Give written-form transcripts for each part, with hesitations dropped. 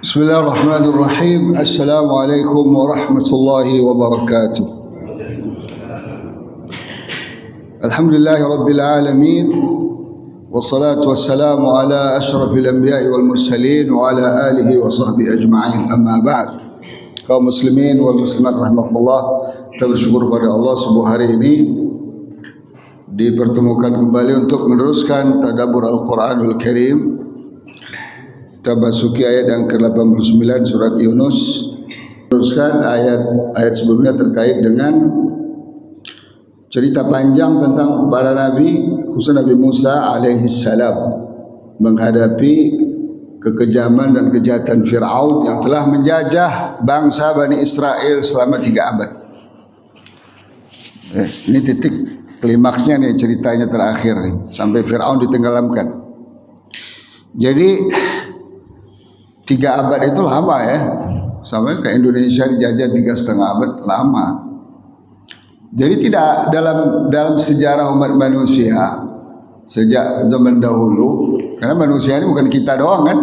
Bismillahirrahmanirrahim. Assalamualaikum warahmatullahi wabarakatuh. Alhamdulillahi rabbil alamin. Wassalatu wassalamu ala asyrafil anbiya'i wal mursalin wa ala alihi wa sahbihi ajma'in. Amma ba'd. Kaum muslimin wal muslimat rahimakumullah, kita bersyukur pada Allah subuh hari ini dipertemukan kembali untuk meneruskan tadabbur Al-Qur'anul Karim. Kita masuki ayat yang ke-89 surat Yunus. Teruskan ayat sebelumnya terkait dengan cerita panjang tentang para nabi, khususnya Nabi Musa alaihi salam menghadapi kekejaman dan kejahatan Fir'aun yang telah menjajah bangsa Bani Israel selama 3 abad. Ini titik klimaksnya nih, ceritanya terakhir nih, sampai Fir'aun ditenggelamkan. Jadi 3 abad itu lama ya, sampai ke Indonesia dijajah 3,5 abad, lama. Jadi tidak dalam sejarah umat manusia sejak zaman dahulu, karena manusia ini bukan kita doang kan,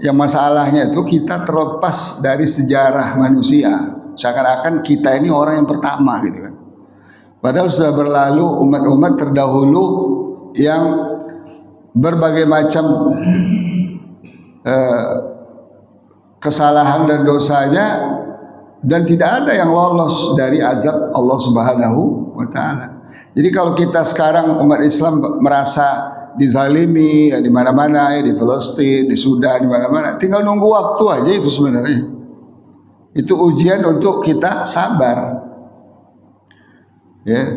yang masalahnya itu kita terlepas dari sejarah manusia, seakan-akan kita ini orang yang pertama gitu kan. Padahal sudah berlalu umat-umat terdahulu yang berbagai macam kesalahan dan dosanya, dan tidak ada yang lolos dari azab Allah Subhanahu wa taala. Jadi kalau kita sekarang umat Islam merasa dizalimi ya, di mana-mana ya, di Palestina, di Sudan, di mana-mana, tinggal nunggu waktu aja itu sebenarnya. Itu ujian untuk kita sabar. Ya.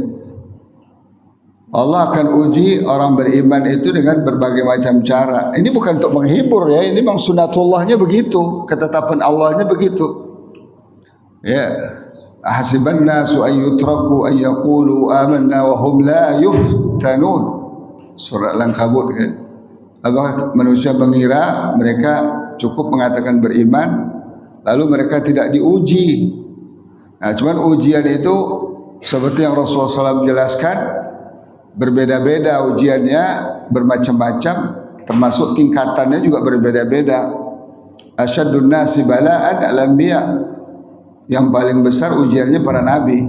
Allah akan uji orang beriman itu dengan berbagai macam cara. Ini bukan untuk menghibur ya, ini memang sunatullahnya begitu, ketetapan Allahnya begitu. Ya, ahasiban nasu an yutraku an yaqulu amanna wa hum la yuftanun. Surah Al-Ankabut kan. Apakah manusia mengira mereka cukup mengatakan beriman lalu mereka tidak diuji? Nah, cuman ujian itu seperti yang Rasulullah SAW menjelaskan, berbeda-beda ujiannya, bermacam-macam, termasuk tingkatannya juga berbeda-beda. Asyaddun nasi bala'an al-anbiya, yang paling besar ujiannya para nabi.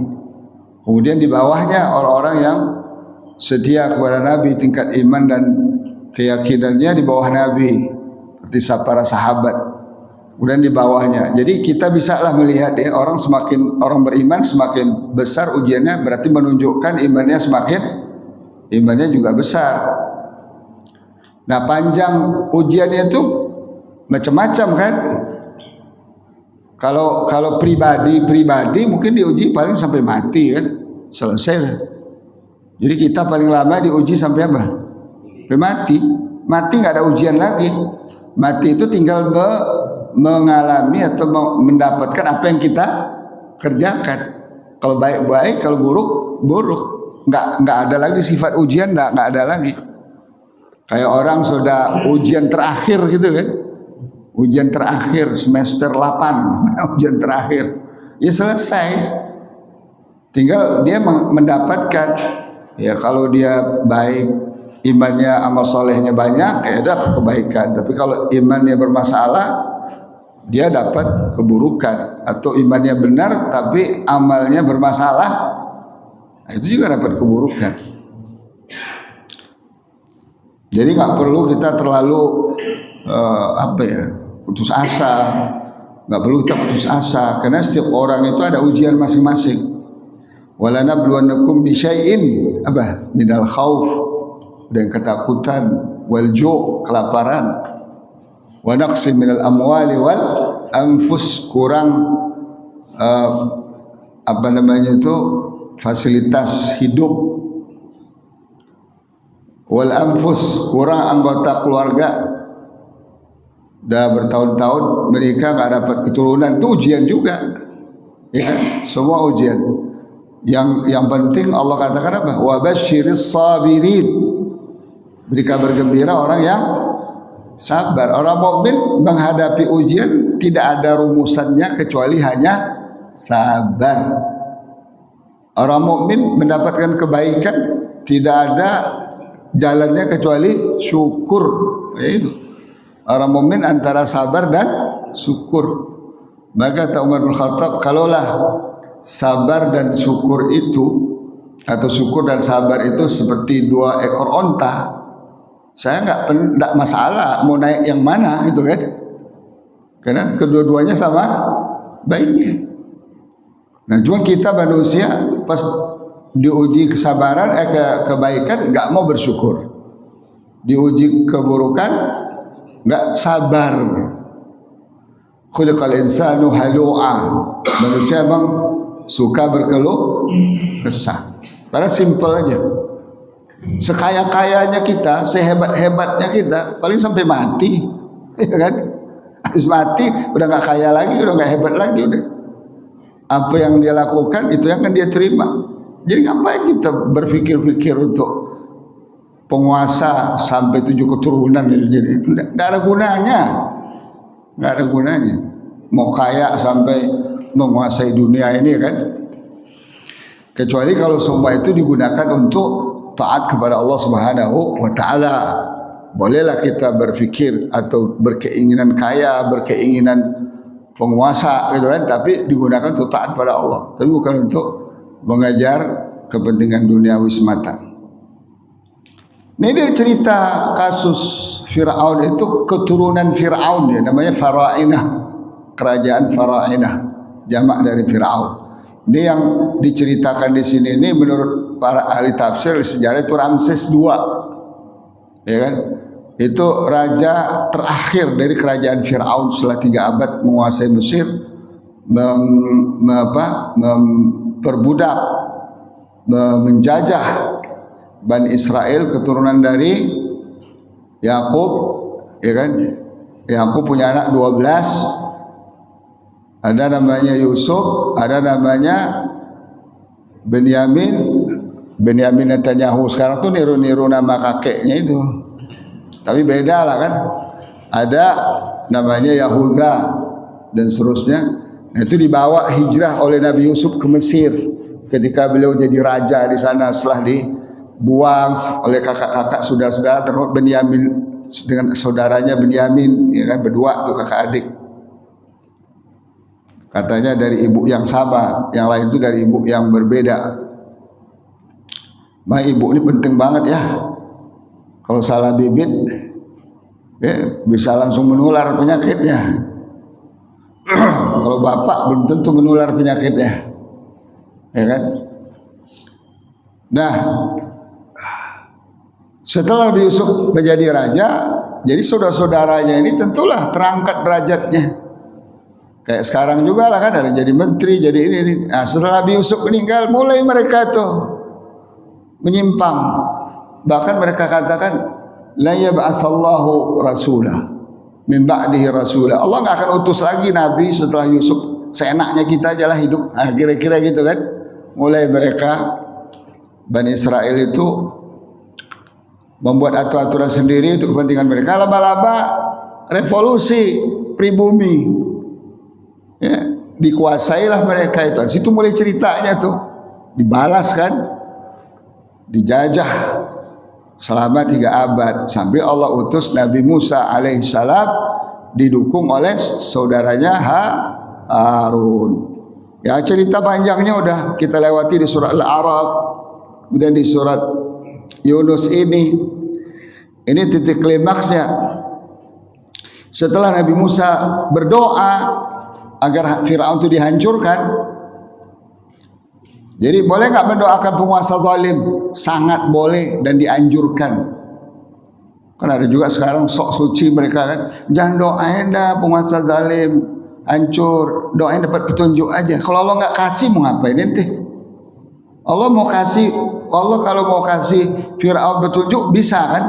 Kemudian di bawahnya orang-orang yang setia kepada nabi, tingkat iman dan keyakinannya di bawah nabi, seperti para sahabat. Kemudian di bawahnya. Jadi kita bisalah melihat ya, orang beriman semakin besar ujiannya, berarti menunjukkan imannya juga besar. Nah, panjang ujiannya itu macam-macam kan. Kalau pribadi mungkin diuji paling sampai mati kan, selesai. Jadi kita paling lama diuji sampai apa? Sampai mati. Mati nggak ada ujian lagi. Mati itu tinggal mengalami atau mendapatkan apa yang kita kerjakan. Kalau baik, kalau buruk. Nggak ada lagi sifat ujian, nggak ada lagi. Kayak orang sudah ujian terakhir gitu kan, ujian terakhir semester 8 ujian terakhir, ya selesai, tinggal dia mendapatkan. Ya kalau dia baik, imannya amal solehnya banyak, ya dapat kebaikan. Tapi kalau imannya bermasalah, dia dapat keburukan. Atau imannya benar tapi amalnya bermasalah, itu juga dapat keburukan. Jadi nggak perlu kita terlalu putus asa. Nggak perlu kita putus asa, karena setiap orang itu ada ujian masing-masing. Walanabluwannakum bisyai'in minal khauf, dan ketakutan, wal ju', kelaparan, wa naqsim minal amwali wal anfus, kurang fasilitas hidup, wal anfus, kurang anggota keluarga, dah bertahun-tahun mereka nggak dapat keturunan, itu ujian juga ya, semua ujian. Yang penting Allah katakan apa? Wa basyiris sabirin, beri kabar gembira orang yang sabar. Orang mukmin menghadapi ujian tidak ada rumusannya kecuali hanya sabar. Orang mukmin mendapatkan kebaikan tidak ada jalannya kecuali syukur. Itu Orang mukmin antara sabar dan syukur. Maka kata Umar bin Khattab, kalaulah sabar dan syukur itu, atau syukur dan sabar itu seperti dua ekor onta, saya enggak masalah mau naik yang mana gitu kan. Karena kedua-duanya sama baiknya. Nah, cuma kita manusia pas diuji kesabaran kebaikan enggak mau bersyukur. Diuji keburukan enggak sabar. Khuliqal insanu halu'a. Manusia memang suka berkeluh kesah. Karena simple aja. Sekaya-kayanya kita, sehebat-hebatnya kita, paling sampai mati, ya kan? Habis mati udah enggak kaya lagi, udah enggak hebat lagi udah. Apa yang dia lakukan itu yang akan dia terima. Jadi ngapain kita berpikir-pikir untuk penguasa sampai 7 keturunan, jadi enggak ada gunanya. Enggak ada gunanya. Mau kaya sampai menguasai dunia ini kan. Kecuali kalau semua itu digunakan untuk taat kepada Allah Subhanahu wa taala. Bolehlah kita berpikir atau berkeinginan kaya, berkeinginan penguasa gitu kan, tapi digunakan untuk taat pada Allah. Tapi bukan untuk mengajar kepentingan duniawi semata. Ini dari cerita kasus Fir'aun itu, keturunan Fir'aun ya, namanya Farainah, kerajaan Farainah, jamak dari Fir'aun. Ini yang diceritakan di sini ini menurut para ahli tafsir sejarah itu Ramses II, ya kan? Itu raja terakhir dari kerajaan Fir'aun setelah 3 abad menguasai Mesir, memperbudak, menjajah Bani Israel, keturunan dari Yakub, ya kan? Yakub punya anak 12. Ada namanya Yusuf, ada namanya Benyamin Netanyahu. Sekarang tuh niru-niru nama kakeknya itu. Tapi beda lah kan. Ada namanya Yahuda dan seterusnya. Nah, itu dibawa hijrah oleh Nabi Yusuf ke Mesir ketika beliau jadi raja di sana setelah dibuang oleh kakak-kakak saudara-saudara, termasuk Benyamin dengan saudaranya Benyamin, ya kan, berdua tuh kakak adik. Katanya dari ibu yang sama, yang lain itu dari ibu yang berbeda. Ibu ini penting banget ya. Kalau salah bibit, ya, bisa langsung menular penyakitnya. Kalau bapak belum tentu menular penyakitnya, ya kan? Nah, setelah Nabi Yusuf menjadi raja, jadi saudara-saudaranya ini tentulah terangkat derajatnya. Kayak sekarang juga lah kan, ada jadi menteri, jadi ini. Nah, setelah Nabi Yusuf meninggal, mulai mereka tuh menyimpang. Bahkan mereka katakan, la yab'atsallahu rasulah min ba'dihi rasulah. Allah enggak akan utus lagi nabi setelah Yusuf. Seenaknya kita aja lah hidup. Nah, kira-kira gitu kan. Mulai mereka Bani Israel itu membuat aturan sendiri untuk kepentingan mereka. Lama-lama revolusi pribumi. Ya, dikuasailah mereka itu. Di situ mulai ceritanya tuh. Dibalas kan. Dijajah selama 3 abad sampai Allah utus Nabi Musa alaihissalam didukung oleh saudaranya Harun. Ya, cerita panjangnya udah kita lewati di surat Al-A'raf, kemudian di surat Yunus ini. Ini titik klimaksnya. Setelah Nabi Musa berdoa agar Fir'aun itu dihancurkan, jadi boleh nggak mendoakan penguasa zalim? Sangat boleh dan dianjurkan. Kan ada juga sekarang sok suci mereka kan, jangan doain dah penguasa zalim hancur, doain dapat petunjuk aja. Kalau Allah nggak kasih mau ngapain ente? Allah mau kasih, Allah kalau mau kasih Fir'aun petunjuk bisa kan?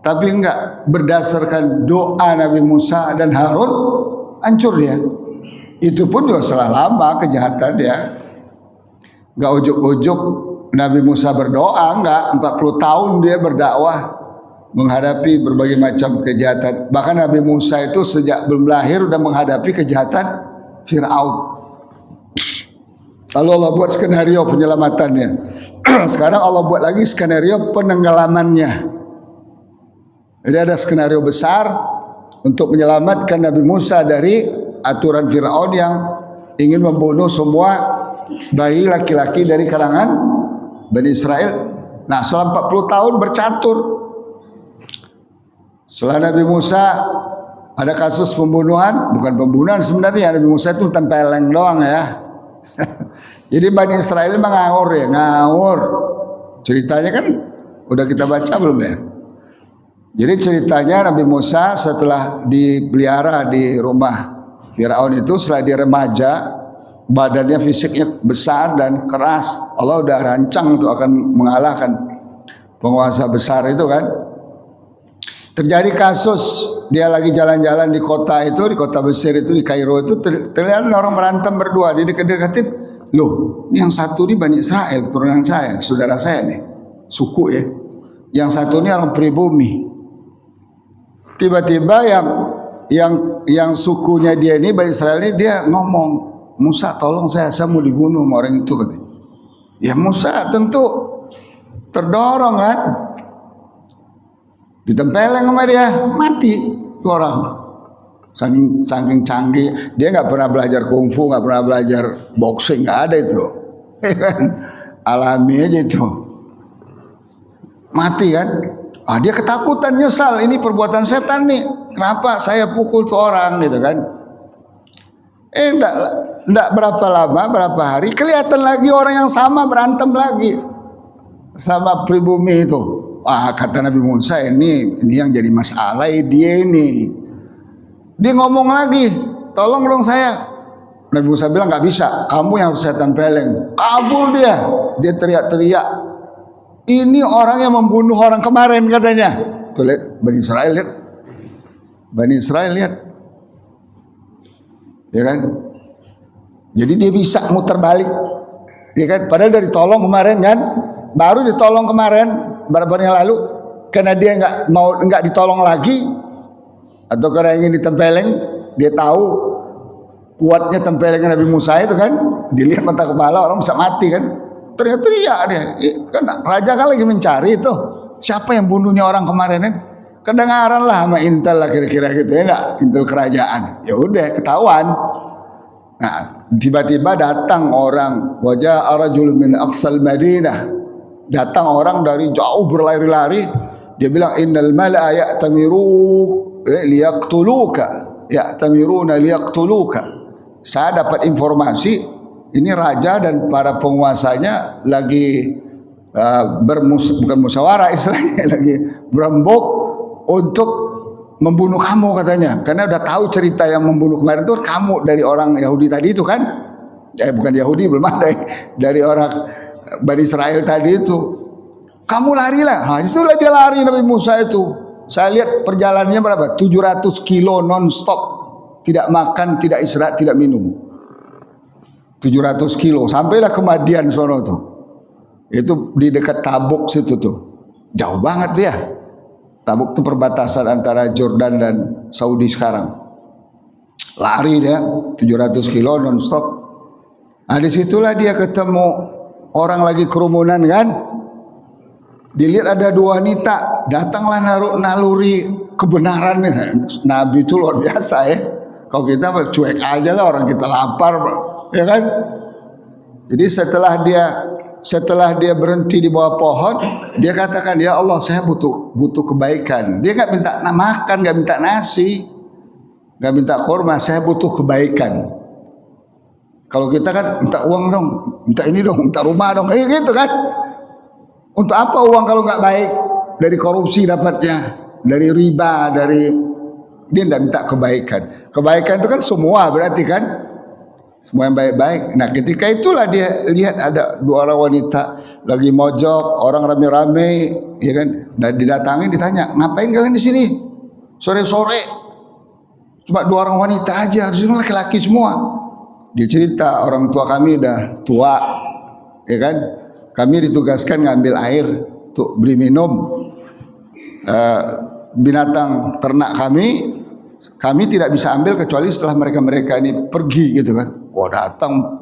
Tapi enggak, berdasarkan doa Nabi Musa dan Harun hancur dia. Itu pun juga setelah lama kejahatan dia. Enggak ujuk-ujuk Nabi Musa berdoa, enggak, 40 tahun dia berdakwah menghadapi berbagai macam kejahatan. Bahkan Nabi Musa itu sejak belum lahir sudah menghadapi kejahatan Fir'aun. Lalu Allah buat skenario penyelamatannya. Sekarang Allah buat lagi skenario penenggelamannya. Jadi ada skenario besar, untuk menyelamatkan Nabi Musa dari aturan Fir'aun yang ingin membunuh semua bayi laki-laki dari kalangan Bani Israel. Nah, selama 40 tahun bercatur. Setelah Nabi Musa ada kasus pembunuhan, bukan pembunuhan sebenarnya, Nabi Musa itu tempeleng doang ya. Jadi Bani Israel ngawur ya, ngawur. Ceritanya kan udah kita baca belum ya? Jadi ceritanya Nabi Musa setelah dipelihara di rumah Firaun itu, setelah dia remaja, badannya fisiknya besar dan keras. Allah udah rancang untuk akan mengalahkan penguasa besar itu kan. Terjadi kasus, dia lagi jalan-jalan di kota itu, di kota Mesir itu, di Kairo itu, terlihat orang berantem berdua. Dia dekat-dekatin, loh, ini yang satu ini Bani Israel, keturunan saya, saudara saya nih, suku ya. Yang satu ini orang pribumi. Tiba-tiba yang sukunya dia ini, Bani Israel ini, dia ngomong, Musa tolong saya mau dibunuh sama orang itu katanya. Ya Musa tentu terdorong kan, ditempeleng sama dia, mati tuh orang. Saking canggih, dia nggak pernah belajar kungfu, nggak pernah belajar boxing, nggak ada itu. Alami aja itu, mati kan. Dia ketakutan, nyesal, ini perbuatan setan nih, kenapa saya pukul tuh orang gitu kan. Enggak berapa lama, berapa hari, kelihatan lagi orang yang sama berantem lagi sama pribumi itu. Kata Nabi Musa, ini yang jadi masalah dia ini. Dia ngomong lagi, tolong dong saya. Nabi Musa bilang nggak bisa, kamu yang harus saya tempeleng. Kabur dia teriak-teriak. Ini orang yang membunuh orang kemarin katanya. Tuh lihat, Bani Israel lihat, Bani Israel lihat, ya kan? Jadi dia bisa muter balik, ya kan? Padahal dari tolong kemarin kan, baru ditolong kemarin beberapa hari yang lalu, karena dia nggak ditolong lagi, atau karena ingin ditempeleng, dia tahu kuatnya tempelengan Nabi Musa itu kan, dilihat mata kepala orang bisa mati kan, teriak-teriak dia, kan raja kan lagi mencari itu siapa yang bunuhnya orang kemarin kan, kedengaran lah sama intel lah kira-kira gitu ya, enggak, intel kerajaan, ya udah ketahuan. Nah, tiba-tiba datang orang, wajah rajul min aqsal Madinah, datang orang dari jauh berlari-lari, dia bilang innal mala'a ya'tamiruna liyaqtuluka. Saya dapat informasi ini raja dan para penguasanya lagi bukan musyawarah istilahnya, lagi berembuk untuk membunuh kamu katanya, karena udah tahu cerita yang membunuh kemarin itu kamu dari orang Yahudi tadi itu kan, bukan Yahudi belum ada, dari orang Bani Israel tadi itu. Kamu larilah. Nah, disitulah dia lari Nabi Musa itu. Saya lihat perjalanannya berapa? 700 kilo non-stop, tidak makan, tidak istirahat, tidak minum. 700 kilo sampailah ke Madian sono tuh. Itu di dekat Tabuk situ tuh. Jauh banget tuh ya. Tabuk itu perbatasan antara Jordan dan Saudi sekarang. Lari dia 700 kilo non-stop. Nah, disitulah dia ketemu orang lagi kerumunan kan. Dilihat ada dua wanita, datanglah naluri kebenaran. Nabi itu luar biasa ya. Kalau kita cuek aja lah, orang kita lapar, ya kan. Jadi setelah dia berhenti di bawah pohon, dia katakan, ya Allah saya butuh kebaikan. Dia nggak minta makan, nggak minta nasi, nggak minta kurma, saya butuh kebaikan. Kalau kita kan minta uang dong, minta ini dong, minta rumah dong, gitu kan. Untuk apa uang kalau nggak baik? Dari korupsi dapatnya, dari riba, dia tidak minta kebaikan. Kebaikan itu kan semua berarti kan, semua yang baik-baik. Nah ketika itulah dia lihat ada dua orang wanita lagi mojok, orang rame-rame, ya kan? Dan didatangi, ditanya, ngapain kalian di sini? Sore-sore, cuma dua orang wanita aja, harusnya laki-laki semua. Dia cerita orang tua kami udah tua, ya kan? Kami ditugaskan ngambil air untuk beri minum binatang ternak kami tidak bisa ambil kecuali setelah mereka ini pergi gitu kan. Wah datang,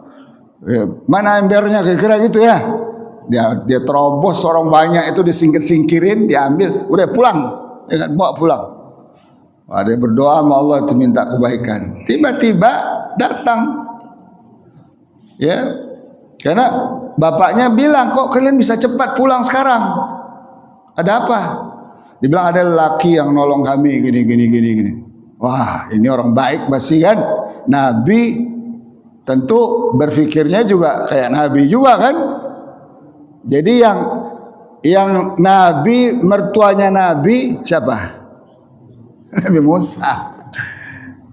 mana embernya kira-kira gitu ya. Dia terobos orang banyak itu, disingkirin, diambil, udah pulang, ya kan, bawa pulang. Ada yang berdoa sama Allah itu minta kebaikan. Tiba-tiba datang. Ya. Karena bapaknya bilang, "Kok kalian bisa cepat pulang sekarang? Ada apa?" Dibilang ada lelaki yang nolong kami gini. Wah, ini orang baik pasti kan. Nabi tentu berfikirnya juga kayak Nabi juga kan. Jadi yang Nabi, mertuanya Nabi siapa? Nabi Musa.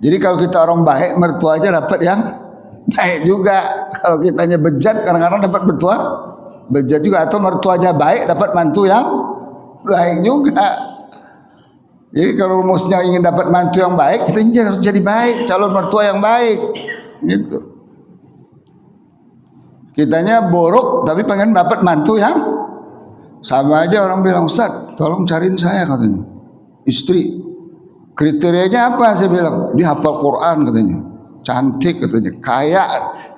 Jadi kalau kita orang baik, mertuanya dapat yang baik juga. Kalau kitanya bejat, kadang-kadang dapat mertua bejat juga. Atau mertuanya baik, dapat mantu yang baik juga. Jadi kalau rumusnya ingin dapat mantu yang baik, kita harus jadi baik, calon mertua yang baik. Gitu. Kitanya buruk, tapi pengen dapat mantu yang sama aja. Orang bilang, "Ustaz, tolong cariin saya," katanya, "istri." Kriterianya apa? Saya bilang, "Dia hafal Quran," katanya, "cantik," katanya, "kaya."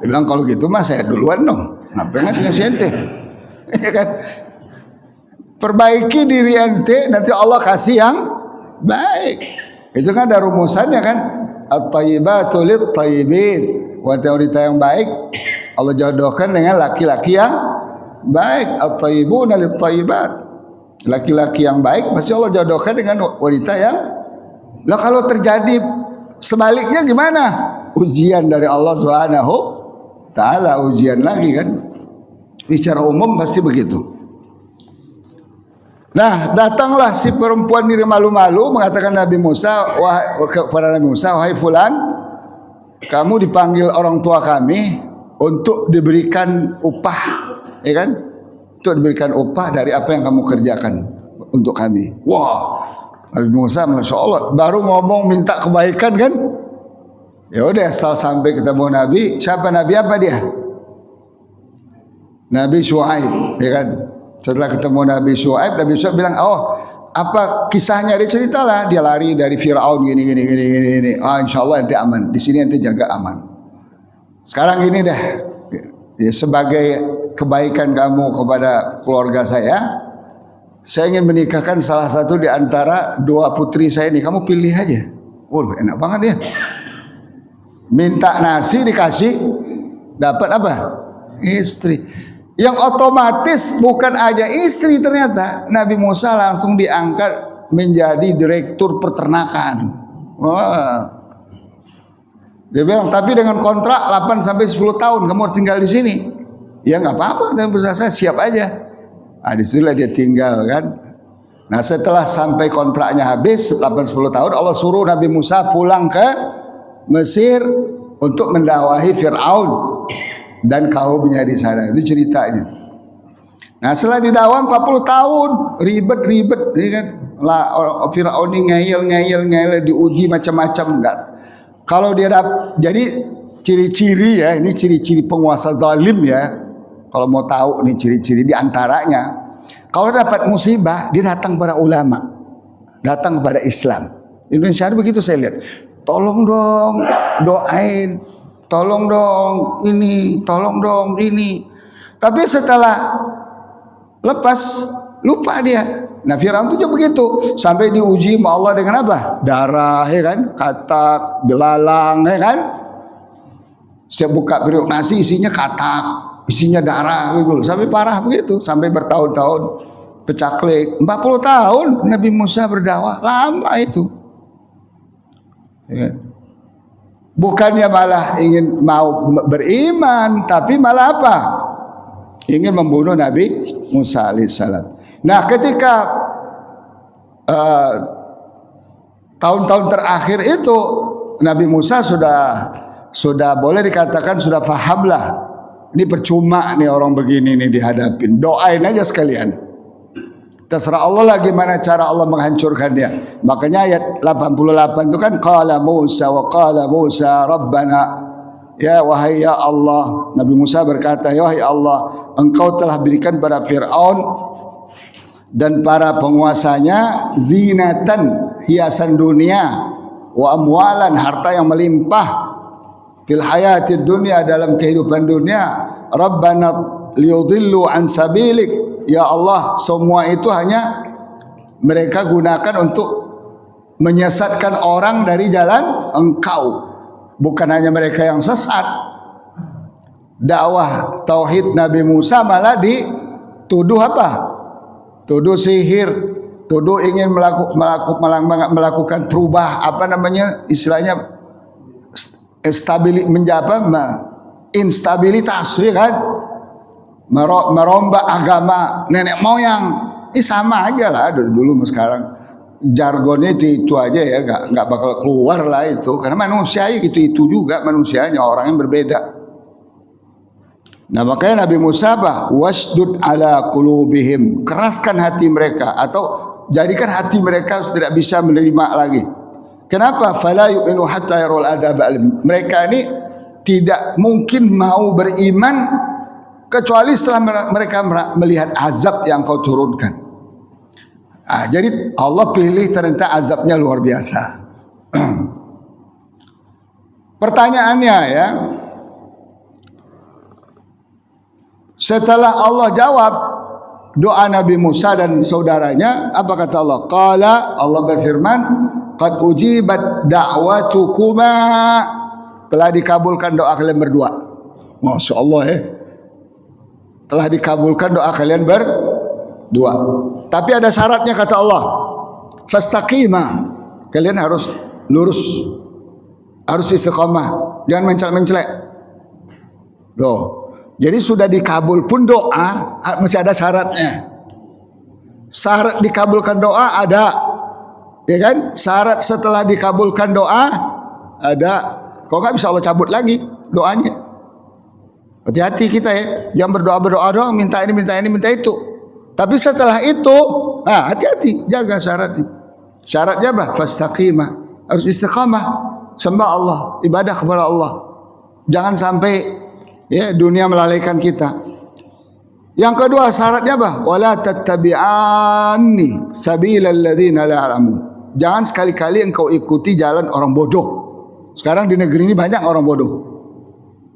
Dia bilang, "Kalau gitu mah saya duluan dong. Ngapain ngasih ente?" Ya kan? Perbaiki diri ente, nanti Allah kasih yang baik. Itu kan ada rumusannya kan? At-thayyibatu lit-thayyibin. Wanita-wanita yang baik Allah jodohkan dengan laki-laki yang baik. At-thayyibuna lit-thayyibat. Laki-laki yang baik pasti Allah jodohkan dengan wanita yang. Lah kalau terjadi sebaliknya gimana? Ujian dari Allah Subhanahu taala, ujian lagi kan. Secara umum pasti begitu. Nah, datanglah si perempuan diri malu-malu mengatakan Nabi Musa, kepada Nabi Musa, "Wahai fulan, kamu dipanggil orang tua kami untuk diberikan upah, ya kan? Untuk diberikan upah dari apa yang kamu kerjakan untuk kami." Wah, Nabi Musa, Masya Allah, baru ngomong minta kebaikan kan. Ya udah, sampai ketemu Nabi. Siapa Nabi? Apa dia? Nabi Syuaib, ya kan. Setelah ketemu Nabi Syuaib bilang, "Oh, apa kisahnya?" Dia ceritalah, dia lari dari Firaun gini. Insya Allah nanti aman. Di sini nanti jaga aman. Sekarang gini deh, ya, sebagai kebaikan kamu kepada keluarga saya ingin menikahkan salah satu di antara dua putri saya ini. Kamu pilih aja. Waduh, enak banget ya. Minta nasi dikasih, dapat apa? Istri. Yang otomatis bukan aja istri, ternyata Nabi Musa langsung diangkat menjadi direktur peternakan. Wah. Dia bilang, "Tapi dengan kontrak 8 sampai 10 tahun kamu harus tinggal di sini." Ya nggak apa-apa, tapi saya siap aja. Disitulah dia tinggal kan. Nah, setelah sampai kontraknya habis 8-10 tahun, Allah suruh Nabi Musa pulang ke Mesir untuk mendakwahi Fir'aun dan kaumnya di sana. Itu ceritanya. Nah, setelah didakwah 40 tahun, ribet kan. Fir'aun ini ngeyel, diuji macam-macam enggak. Kalau dia jadi ciri-ciri ya, ini ciri-ciri penguasa zalim ya. Kalau mau tahu nih ciri-ciri di antaranya, kalau dapat musibah dia datang kepada ulama, datang kepada Islam. Indonesia begitu saya lihat. Tolong dong doain, tolong dong ini. Tapi setelah lepas lupa dia. Nah, Firaun itu juga begitu, sampai diuji sama Allah dengan apa? Darah, ya kan? Katak, belalang, ya kan? Saya buka periuk nasi isinya katak, isinya darah gitu. Sampai parah begitu, sampai bertahun-tahun pecaklik. 40 tahun Nabi Musa berdakwah, lama itu. Ya kan? Bukannya malah ingin mau beriman, tapi malah apa? Ingin membunuh Nabi Musa alaihissalam. Nah, ketika tahun-tahun terakhir itu Nabi Musa sudah boleh dikatakan sudah faham lah. Ini percuma nih orang begini nih dihadapin. Doain aja sekalian. Terserah Allah lah gimana cara Allah menghancurkan dia. Makanya ayat 88 itu kan qala Musa wa qala Musa rabbana, ya wahai ya Allah, Nabi Musa berkata, ya wahai Allah, engkau telah berikan pada Fir'aun dan para penguasanya zinatan, hiasan dunia, wa amwalan, harta yang melimpah, fil hayatid dunia, dalam kehidupan dunia, rabbana liyudillu an sabilik, ya Allah, semua itu hanya mereka gunakan untuk menyesatkan orang dari jalan engkau. Bukan hanya mereka yang sesat. Dakwah tauhid Nabi Musa malah dituduh apa? Tuduh sihir, tuduh ingin melakukan perubah apa namanya istilahnya instabilitas, ya kan? Merombak agama nenek moyang. Ini sama aja lah dulu sama sekarang. Jargonnya itu aja ya, nggak bakal keluar lah itu, karena manusia itu juga manusianya, orang yang berbeda. Nah makanya Nabi Musa apa? Wasdud ala qulubihim, keraskan hati mereka atau jadikan hati mereka tidak bisa menerima lagi. Kenapa? Fala yu'minu hatta yarul adzab alim. Mereka ini tidak mungkin mau beriman kecuali setelah mereka melihat azab yang kau turunkan. Jadi Allah pilih ternyata azabnya luar biasa. Pertanyaannya ya, setelah Allah jawab doa Nabi Musa dan saudaranya, apa kata Allah? Qala, Allah berfirman, qad ujibat da'watukuma, telah dikabulkan doa kalian berdua. Masya Allah ya, telah dikabulkan doa kalian berdua. Tapi ada syaratnya kata Allah. Fastaqima, kalian harus lurus, harus istiqamah, jangan mencelek-mencelek. Loh, jadi sudah dikabul pun doa masih ada syaratnya. Syarat dikabulkan doa ada, ya kan? Syarat setelah dikabulkan doa ada. Kok nggak bisa Allah cabut lagi doanya? Hati-hati kita ya, jangan berdoa doang, minta ini, minta itu. Tapi setelah itu, hati-hati, jaga syaratnya. Syaratnya apa? Fastaqimah, harus istiqamah, sembah Allah, ibadah kepada Allah. Jangan sampai ya dunia melalaikan kita. Yang kedua syaratnya apa? Wala tattabi'anni sabilal ladzina la ya'lamun. Jangan sekali-kali engkau ikuti jalan orang bodoh. Sekarang di negeri ini banyak orang bodoh.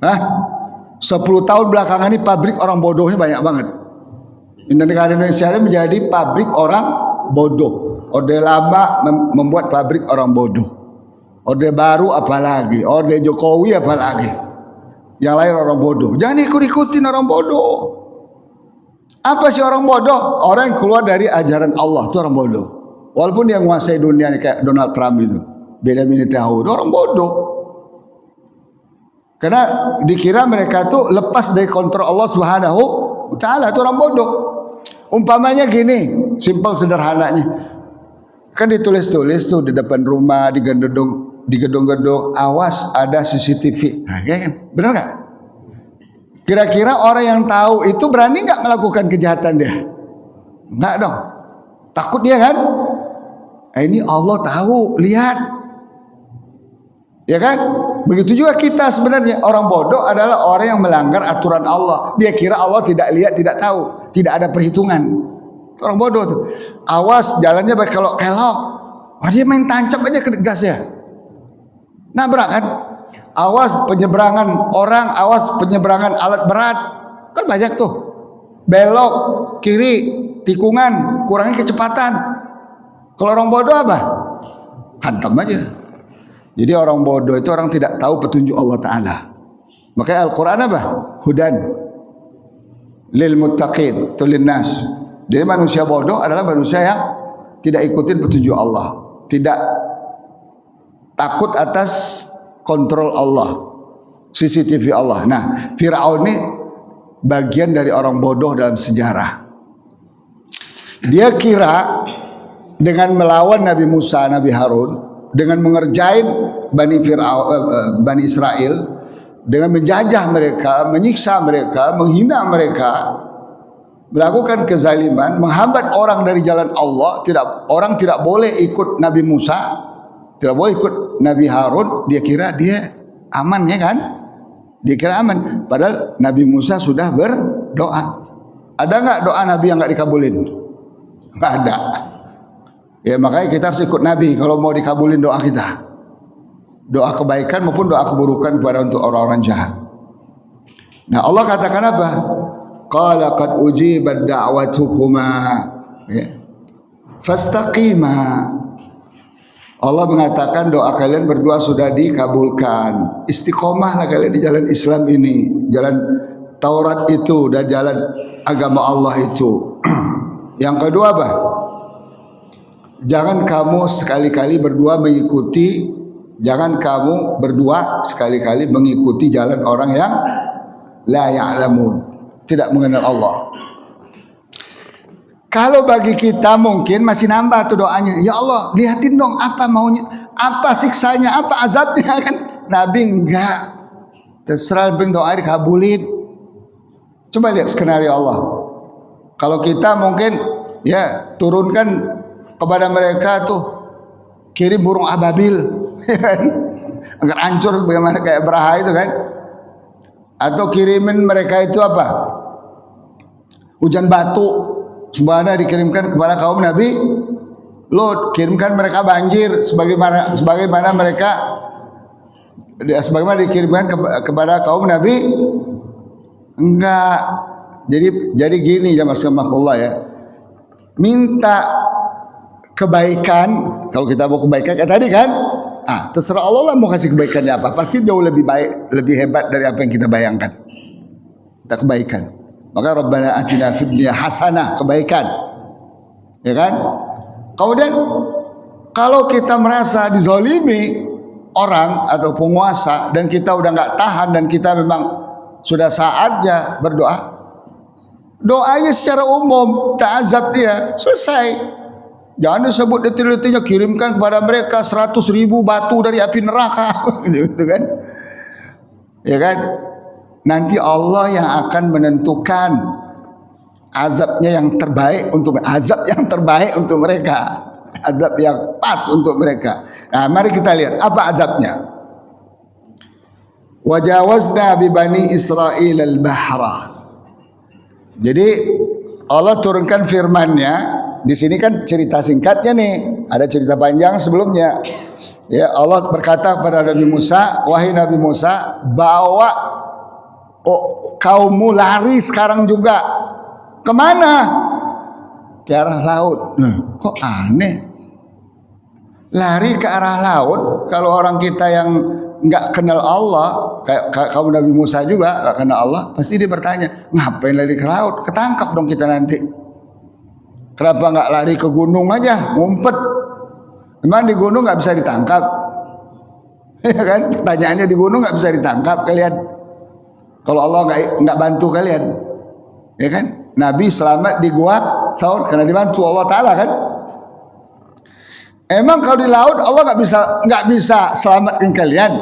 10 tahun belakangan ini pabrik orang bodohnya banyak banget. Negara Indonesia ini menjadi pabrik orang bodoh. Orde lama membuat pabrik orang bodoh. Orde baru apalagi, Orde Jokowi apalagi. Yang lain orang bodoh. Jangan ikut-ikutin orang bodoh. Apa sih orang bodoh? Orang yang keluar dari ajaran Allah itu orang bodoh. Walaupun dia menguasai dunia kayak Donald Trump itu, Benjamin Netanyahu, orang bodoh. Karena dikira mereka tuh lepas dari kontrol Allah Subhanahu wa Ta'ala, itu orang bodoh. Umpamanya gini, simpel sederhananya. Kan ditulis-tulis tuh di depan rumah, di gedung-gedung, awas ada CCTV. Kan? Benar nggak? Kira-kira orang yang tahu itu berani nggak melakukan kejahatan dia? Nggak dong. Takut dia kan? Ini Allah tahu, lihat. Ya kan? Begitu juga kita sebenarnya. Orang bodoh adalah orang yang melanggar aturan Allah. Dia kira Allah tidak lihat, tidak tahu, tidak ada perhitungan. Orang bodoh tuh. Awas jalannya kelok-kelok. Dia main tancap aja ke gasnya. Nabrak kan? Awas penyeberangan orang, awas penyeberangan alat berat. Kan banyak tuh. Belok kiri, tikungan, kurangi kecepatan. Kalau orang bodoh apa? Hantam aja. Jadi orang bodoh itu orang tidak tahu petunjuk Allah Ta'ala. Makanya Al-Quran apa? Hudan lil muttaqin, tulin nas. Jadi manusia bodoh adalah manusia yang tidak ikutin petunjuk Allah, tidak takut atas kontrol Allah, CCTV Allah. Nah, Fir'aun ini bagian dari orang bodoh dalam sejarah. Dia kira dengan melawan Nabi Musa, Nabi Harun, dengan mengerjain Bani Israel, dengan menjajah mereka, menyiksa mereka, menghina mereka, melakukan kezaliman, menghambat orang dari jalan Allah. Orang tidak boleh ikut Nabi Musa, tidak boleh ikut Nabi Harun. Dia kira dia aman, ya kan? Dia kira aman. Padahal Nabi Musa sudah berdoa. Ada nggak doa Nabi yang nggak dikabulin? Nggak ada. Ya makanya kita harus ikut Nabi kalau mau dikabulin doa kita. Doa kebaikan maupun doa keburukan kepada untuk orang-orang jahat. Nah Allah katakan apa? Qala qad ujibat da'watukuma. Ya. Fastaqima. Allah mengatakan doa kalian berdua sudah dikabulkan. Istiqomahlah kalian di jalan Islam ini, jalan Taurat itu dan jalan agama Allah itu. Yang kedua apa? Jangan kamu sekali-kali berdua mengikuti jalan orang yang la ya'lamun, tidak mengenal Allah. Kalau bagi kita mungkin masih nambah tuh doanya. Ya Allah, lihatin dong apa maunya, apa siksanya, apa azabnya kan. Nabi enggak. Terserah doa dikabulin. Coba lihat skenario Allah. Kalau kita mungkin ya turunkan kepada mereka tuh kirim burung ababil agar hancur bagaimana kayak Braha itu kan. Atau kirimin mereka itu apa? Hujan batu. Sebenarnya dikirimkan kepada kaum Nabi Lot, kirimkan mereka banjir sebagaimana dikirimkan kepada kaum Nabi enggak. Jadi gini ya Mas Mahullah ya. Minta kebaikan, kalau kita mau kebaikan kayak tadi kan, terserah Allah lah mau kasih kebaikannya apa. Pasti jauh lebih baik, lebih hebat dari apa yang kita bayangkan. Kita kebaikan. Maka Rabbana atina fid dunya hasanah, kebaikan. Ya kan? Kemudian kalau kita merasa dizalimi orang atau penguasa dan kita udah enggak tahan dan kita memang sudah saatnya berdoa, doanya secara umum, ta'azab dia, selesai. Jangan disebut detil-detilnya, kirimkan kepada mereka 100.000 batu dari api neraka gitu kan. Ya kan? Nanti Allah yang akan menentukan azab yang terbaik untuk mereka, azab yang pas untuk mereka. Nah, mari kita lihat apa azabnya. Wajawazna bi bani Israil al-bahra. Jadi Allah turunkan firman-Nya. Di sini kan cerita singkatnya nih, ada cerita panjang sebelumnya. Ya, Allah berkata kepada Nabi Musa, wahai Nabi Musa, bawa kaummu lari sekarang juga. Kemana? Ke arah laut. Kok aneh? Lari ke arah laut. Kalau orang kita yang nggak kenal Allah, kayak kaum Nabi Musa juga nggak kenal Allah, pasti dia bertanya, ngapain lari ke laut? Ketangkap dong kita nanti. Kenapa nggak lari ke gunung aja, ngumpet? Memang di gunung nggak bisa ditangkap? Ya kan? Pertanyaannya di gunung nggak bisa ditangkap kalian. Kalau Allah nggak bantu kalian, ya kan? Nabi selamat di gua Thaur karena dibantu Allah Taala kan. Emang kalau di laut Allah nggak bisa selamatkan kalian.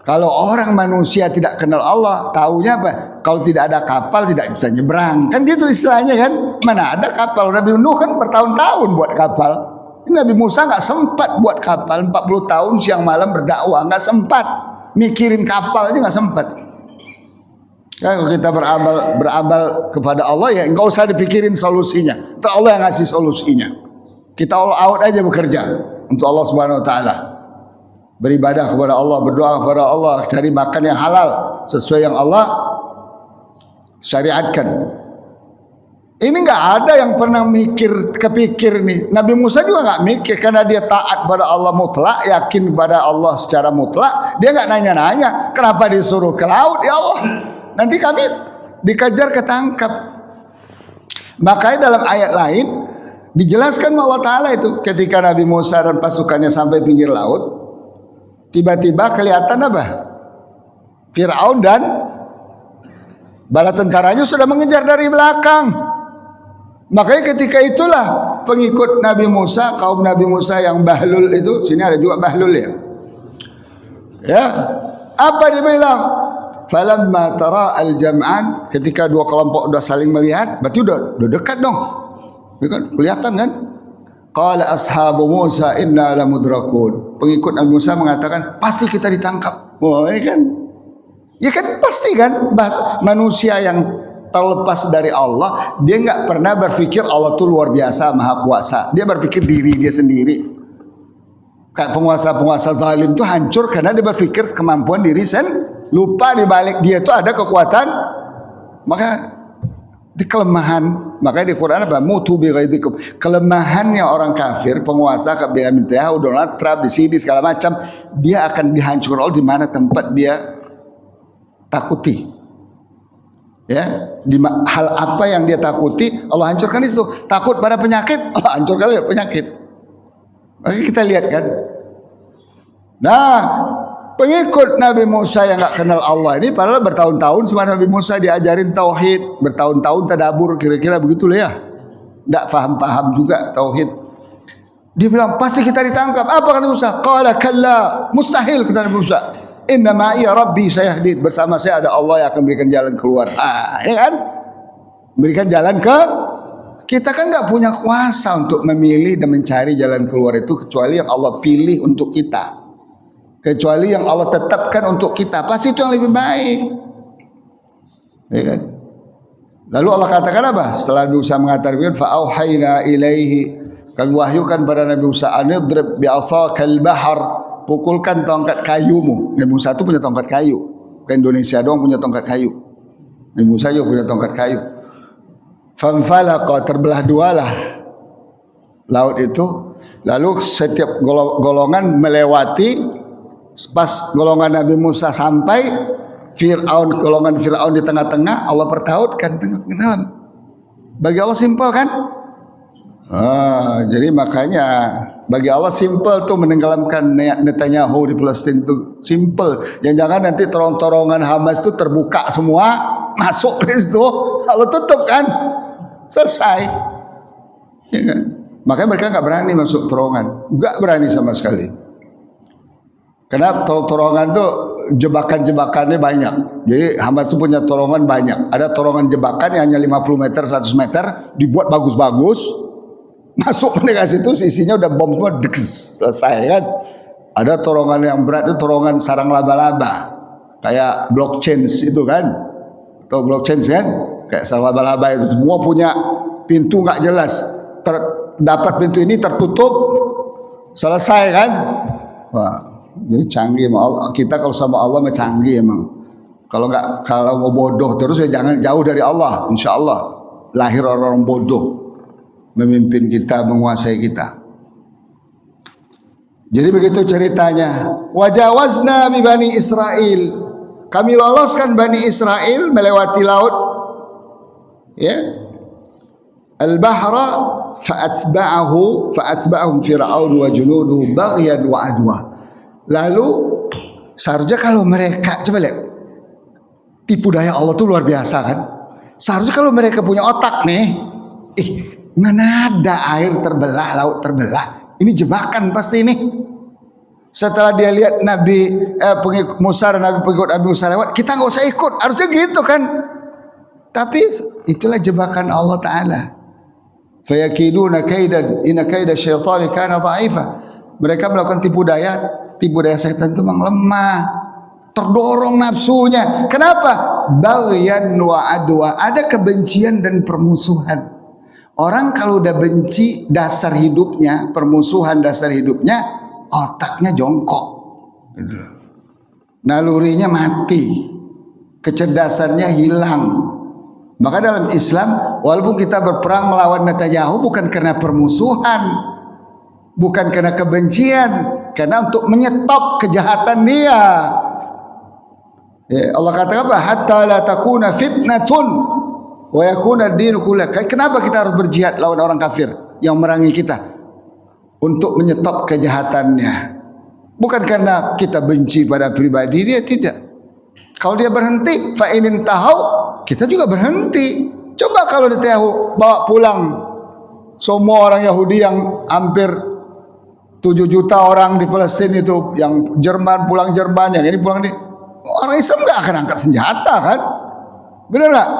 Kalau orang manusia tidak kenal Allah, taunya apa? Kalau tidak ada kapal tidak bisa nyebrang, kan gitu istilahnya kan? Mana ada kapal? Nabi Nuh kan bertahun-tahun buat kapal. Nabi Musa nggak sempat buat kapal, 40 tahun siang malam berdakwah, nggak sempat mikirin kapal aja nggak sempat. Kalau kita beramal kepada Allah ya enggak usah dipikirin solusinya. Itu Allah yang ngasih solusinya. Kita all out aja bekerja untuk Allah Subhanahu wa taala. Beribadah kepada Allah, berdoa kepada Allah, cari makan yang halal sesuai yang Allah syariatkan. Ini enggak ada yang pernah kepikir nih. Nabi Musa juga enggak mikir karena dia taat pada Allah mutlak, yakin pada Allah secara mutlak. Dia enggak nanya-nanya, kenapa disuruh ke laut ya Allah? Nanti kami dikejar ketangkap. Makanya dalam ayat lain dijelaskan Allah Ta'ala itu ketika Nabi Musa dan pasukannya sampai pinggir laut, tiba-tiba kelihatan apa? Fir'aun dan bala tentaranya sudah mengejar dari belakang. Makanya ketika itulah pengikut Nabi Musa, kaum Nabi Musa yang bahlul itu, sini ada juga bahlul ya. Ya, apa dia bilang? Falamma tara al-jam'an, ketika dua kelompok sudah saling melihat, berarti udah dekat dong. Ya kan? Kelihatan kan? Qala ashabu Musa inna lamudrakun. Pengikut Nabi Musa mengatakan, pasti kita ditangkap. Wah, ya kan? Ya kan pasti kan? Manusia yang terlepas dari Allah, dia enggak pernah berpikir Allah itu luar biasa, maha kuasa. Dia berpikir diri dia sendiri. Kayak penguasa-penguasa zalim itu hancur karena dia berpikir kemampuan diri sendiri. Lupa di balik dia itu ada kekuatan. Maka Di kelemahan, makanya di Quran apa? Mutu bi ghaidikum. Kelemahannya orang kafir, penguasa kabinet Netanyahu, Donald Trump, di sini segala macam, dia akan dihancurkan di mana tempat dia takuti. Ya, di hal apa yang dia takuti, Allah hancurkan itu. Takut pada penyakit, Allah hancurkan penyakit. Maka kita lihat kan. Nah, pengikut Nabi Musa yang enggak kenal Allah ini padahal bertahun-tahun sama Nabi Musa diajarin tauhid, bertahun-tahun tadabur, kira-kira begitulah ya. Enggak paham-paham juga tauhid. Dia bilang pasti kita ditangkap. Apa kata Musa? Qala kalla, mustahil kata Nabi Musa. Inna ma'iya rabbi sayahdin, bersama saya ada Allah yang akan berikan jalan keluar. Ya kan? Berikan jalan ke kita kan enggak punya kuasa untuk memilih dan mencari jalan keluar itu kecuali yang Allah pilih untuk kita. Kecuali yang Allah tetapkan untuk kita, pasti itu yang lebih baik, ya kan? Lalu Allah katakan apa? Setelah Nabi Musa mengatakan, fa'auhayna ilaihi, kami wahyukan pada Nabi Musa, anidrib bi'asakal bahar, pukulkan tongkat kayumu. Nabi Musa itu punya tongkat kayu, ke Indonesia doang punya tongkat kayu. Nabi Musa juga punya tongkat kayu. Fanfalaqa, terbelah dualah laut itu. Lalu setiap golongan melewati. Pas golongan Nabi Musa sampai, golongan Fir'aun di tengah-tengah, Allah pertautkan ke dalam. Bagi Allah simpel kan? Jadi makanya bagi Allah simpel tuh menenggelamkan Netanyahu di Palestina itu simpel. Jangan-jangan nanti torongan Hamas itu terbuka semua, masuk di situ, Allah tutup kan? Selesai. Ya kan? Makanya mereka nggak berani masuk terowongan, nggak berani sama sekali. Karena torongan itu jebakan-jebakannya banyak. Jadi Hamas itu punya torongan banyak. Ada torongan jebakan yang hanya 50 meter, 100 meter, dibuat bagus-bagus. Masuk ke situ, isinya udah bom semua, selesai kan. Ada torongan yang berat itu torongan sarang laba-laba. Kayak blockchain itu kan. Atau blockchain kan? Kayak sarang laba-laba itu. Semua punya pintu nggak jelas. Dapat pintu ini tertutup, selesai kan. Wah. Jadi canggih sama Allah. Kita kalau sama Allah mah canggih emang. Kalau mau bodoh terus ya jangan jauh dari Allah. Insya Allah lahir orang-orang bodoh memimpin kita, menguasai kita. Jadi begitu ceritanya. Wajawazna bi Bani Israel. Kami loloskan Bani Israel melewati laut. Ya. Al-bahra fa'atba'ahum Fir'aun wa junuduhu baghyan wa adwa. Lalu seharusnya kalau mereka, coba lihat, tipu daya Allah tuh luar biasa kan. Seharusnya kalau mereka punya otak nih, mana ada air terbelah, laut terbelah, ini jebakan pasti ini. Setelah dia lihat pengikut Musa dan pengikut Nabi Musa lewat, kita nggak usah ikut, harusnya gitu kan. Tapi itulah jebakan Allah Ta'ala. Fayakiduna kaidan inna kaida syaitani kana dha'ifa. Mereka melakukan tipu daya setan itu memang lemah, terdorong nafsunya. Kenapa? Baghyan wa adwa, ada kebencian dan permusuhan. Orang kalau udah benci dasar hidupnya, permusuhan dasar hidupnya, otaknya jongkok, nalurinya mati, kecerdasannya hilang. Maka dalam Islam, walaupun kita berperang melawan Netanyahu bukan karena permusuhan, bukan karena kebencian, karena untuk menyetop kejahatan dia. Ya, Allah kata apa? Hatta la takuna fitnatun wa yakuna ad-dinu kulluh. Kenapa kita harus berjihad lawan orang kafir yang merangi kita? Untuk menyetop kejahatannya. Bukan karena kita benci pada pribadi dia, tidak. Kalau dia berhenti, fa in tahau, kita juga berhenti. Coba kalau Netanyahu bawa pulang semua orang Yahudi yang hampir 7 juta orang di Palestina itu, yang Jerman pulang Jerman, yang ini pulang orang Islam nggak akan angkat senjata kan? Benar nggak?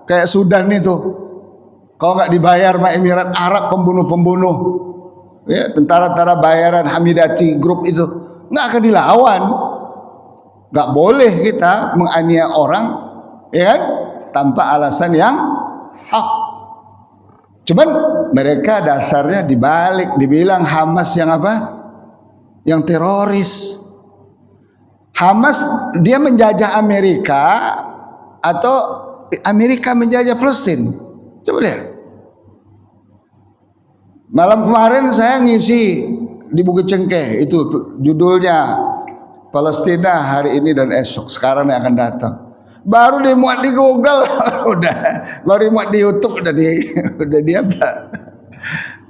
Kayak Sudan itu, kalau nggak dibayar sama Emirat Arab pembunuh-pembunuh, ya tentara-tentara bayaran Hamidati grup itu nggak akan dilawan. Nggak boleh kita menganiaya orang, ya kan? Tanpa alasan yang hak. Cuman mereka dasarnya dibalik, dibilang Hamas yang apa? Yang teroris. Hamas dia menjajah Amerika atau Amerika menjajah Palestina. Coba lihat. Malam kemarin saya ngisi di Bukit Cengkeh, itu judulnya Palestina hari ini dan esok, sekarang yang akan datang. Baru dimuat di Google, baru dimuat di YouTube, udah di apa?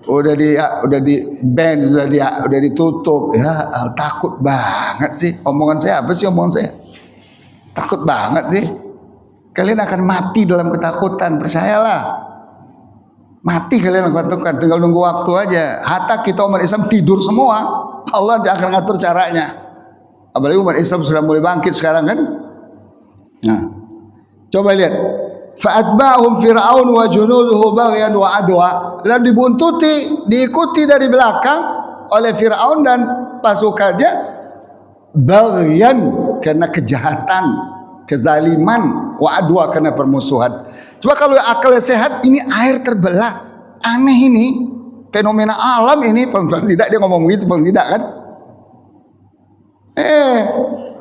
Udah di ban, udah ditutup. Ya, takut banget sih. Omongan saya apa sih omongan saya? Takut banget sih. Kalian akan mati dalam ketakutan, percayalah. Mati kalian akan ketakutan, tinggal nunggu waktu aja. Hatta kita umat Islam tidur semua, Allah akan ngatur caranya. Apalagi umat Islam sudah mulai bangkit sekarang kan. Nah, coba lihat. Fa'atba'hum Fir'aun wa junuduhu baghyan wa adwa. Lalu dibuntuti, diikuti dari belakang oleh Fir'aun dan pasukannya baghyan karena kejahatan, kezaliman, wa adwa karena permusuhan. Coba kalau akal sehat, ini air terbelah. Aneh ini, fenomena alam ini. Paling tidak dia ngomong gitu, paling tidak kan.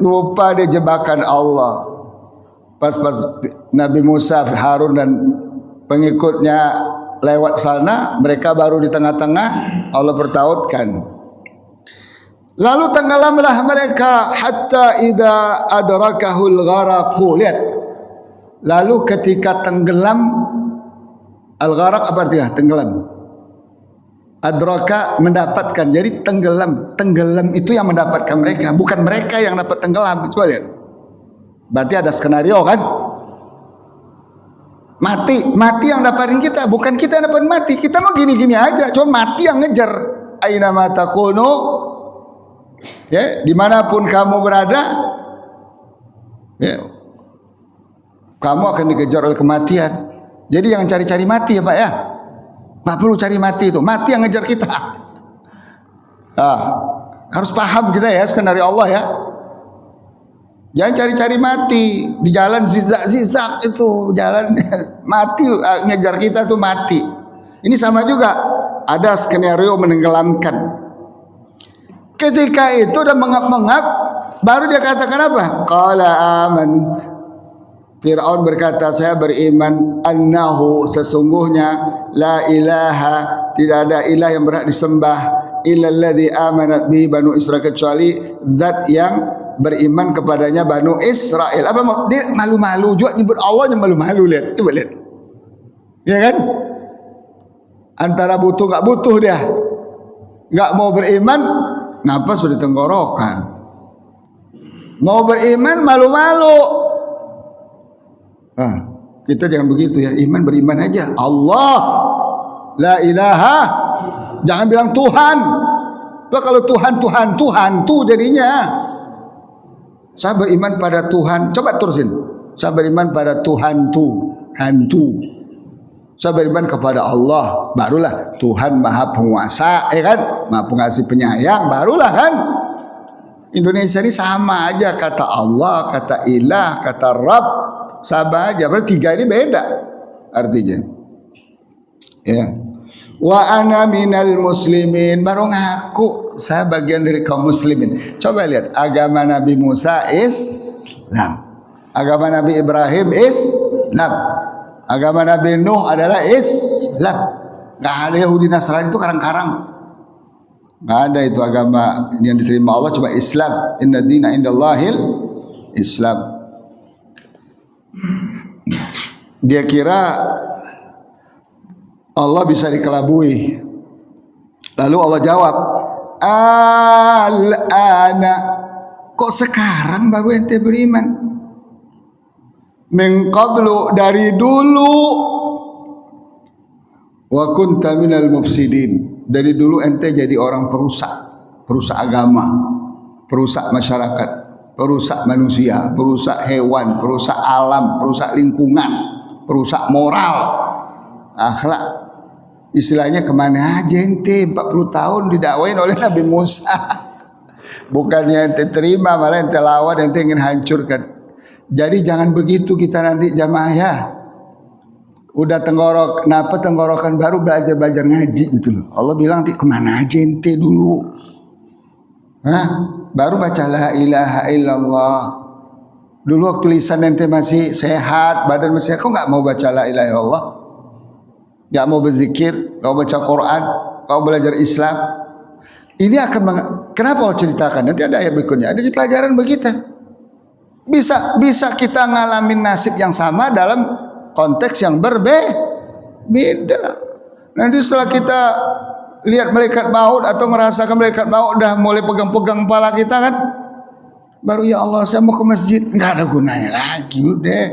Lupa dia jebakan Allah. Pas Nabi Musa, Harun dan pengikutnya lewat sana, mereka baru di tengah-tengah, Allah bertautkan. Lalu tenggelamlah mereka hatta idza adrakahul gharaqu. Lihat. Lalu ketika tenggelam, al-gharaq apa artinya? Tenggelam. Adraka mendapatkan. Jadi tenggelam. Tenggelam itu yang mendapatkan mereka, bukan mereka yang dapat tenggelam. Coba lihat. Berarti ada skenario kan? Mati yang dapatin kita, bukan kita yang dapat mati. Kita mau gini-gini aja, cuma mati yang ngejar. Aina mata kuno, ya, dimanapun kamu berada, ya, kamu akan dikejar oleh kematian. Jadi jangan cari-cari mati ya Pak ya. Nggak perlu cari mati itu, mati yang ngejar kita. Harus paham kita ya skenario Allah ya. Jangan cari-cari mati di jalan, zigzag itu jalan mati, ngejar kita tuh mati. Ini sama juga, ada skenario menenggelamkan. Ketika itu udah mengap-mengap, baru dia katakan apa? Qala amant. Fir'aun berkata, saya beriman annahu, sesungguhnya la ilaha, tidak ada ilah yang berhak disembah illalladzi amanat bihi banu Israil, kecuali zat yang beriman kepadanya Banu Israel. Apa dia malu-malu juga nyebut Allah, yang malu-malu. Lihat, coba lihat. Ya kan? Antara butuh enggak butuh dia. Enggak mau beriman, napas sudah tenggorokan. Mau beriman malu-malu. Kita jangan begitu ya. Iman beriman aja. Allah la ilaha. Jangan bilang Tuhan. Bah, kalau Tuhan tuh jadinya. Saya beriman pada Tuhan. Coba terusin. Saya beriman pada Tuhan hantu. Saya beriman kepada Allah. Barulah Tuhan Maha Penguasa, kan? Maha Pengasih Penyayang. Barulah kan? Indonesia ini sama aja, kata Allah, kata Ilah, kata Rabb, sama aja. Berarti tiga ini beda artinya. Ya. Wa ana minal muslimin, baru ngaku saya bagian dari kaum muslimin. Coba lihat, agama Nabi Musa Islam, agama Nabi Ibrahim Islam, agama Nabi Nuh adalah Islam. Gak ada Yahudi Nasrani itu karang-karang. Gak ada itu agama yang diterima Allah, cuma Islam. Inna dina indallahil Islam. Dia kira Allah bisa dikelabui. Lalu Allah jawab, al-ana, kok sekarang baru ente beriman? Min qablu, dari dulu. Wa kunta minal mufsidin, dari dulu ente jadi orang perusak agama, perusak masyarakat, perusak manusia, perusak hewan, perusak alam, perusak lingkungan, perusak moral, akhlak. Istilahnya kemana aja ente 40 tahun didakwain oleh Nabi Musa. Bukannya ente terima, malah ente lawan, ente ingin hancurkan. Jadi jangan begitu kita nanti jamaah ya. Udah tenggorok, kenapa tenggorokan baru belajar ngaji gitu loh. Allah bilang nanti kemana aja ente dulu. Baru baca la ilaha illallah. Dulu waktu lisan ente masih sehat, badan masih sehat, kok nggak mau baca la ilaha illallah? Nggak mau berzikir, nggak mau baca Quran, nggak mau belajar Islam? Ini akan kenapa Allah ceritakan? Nanti ada ayat berikutnya. Ada pelajaran bagi kita. Bisa kita ngalamin nasib yang sama dalam konteks yang berbeda. Nanti setelah kita lihat malaikat maut atau merasakan malaikat maut udah mulai pegang-pegang kepala kita kan, baru ya Allah saya mau ke masjid, nggak ada gunanya lagi udah.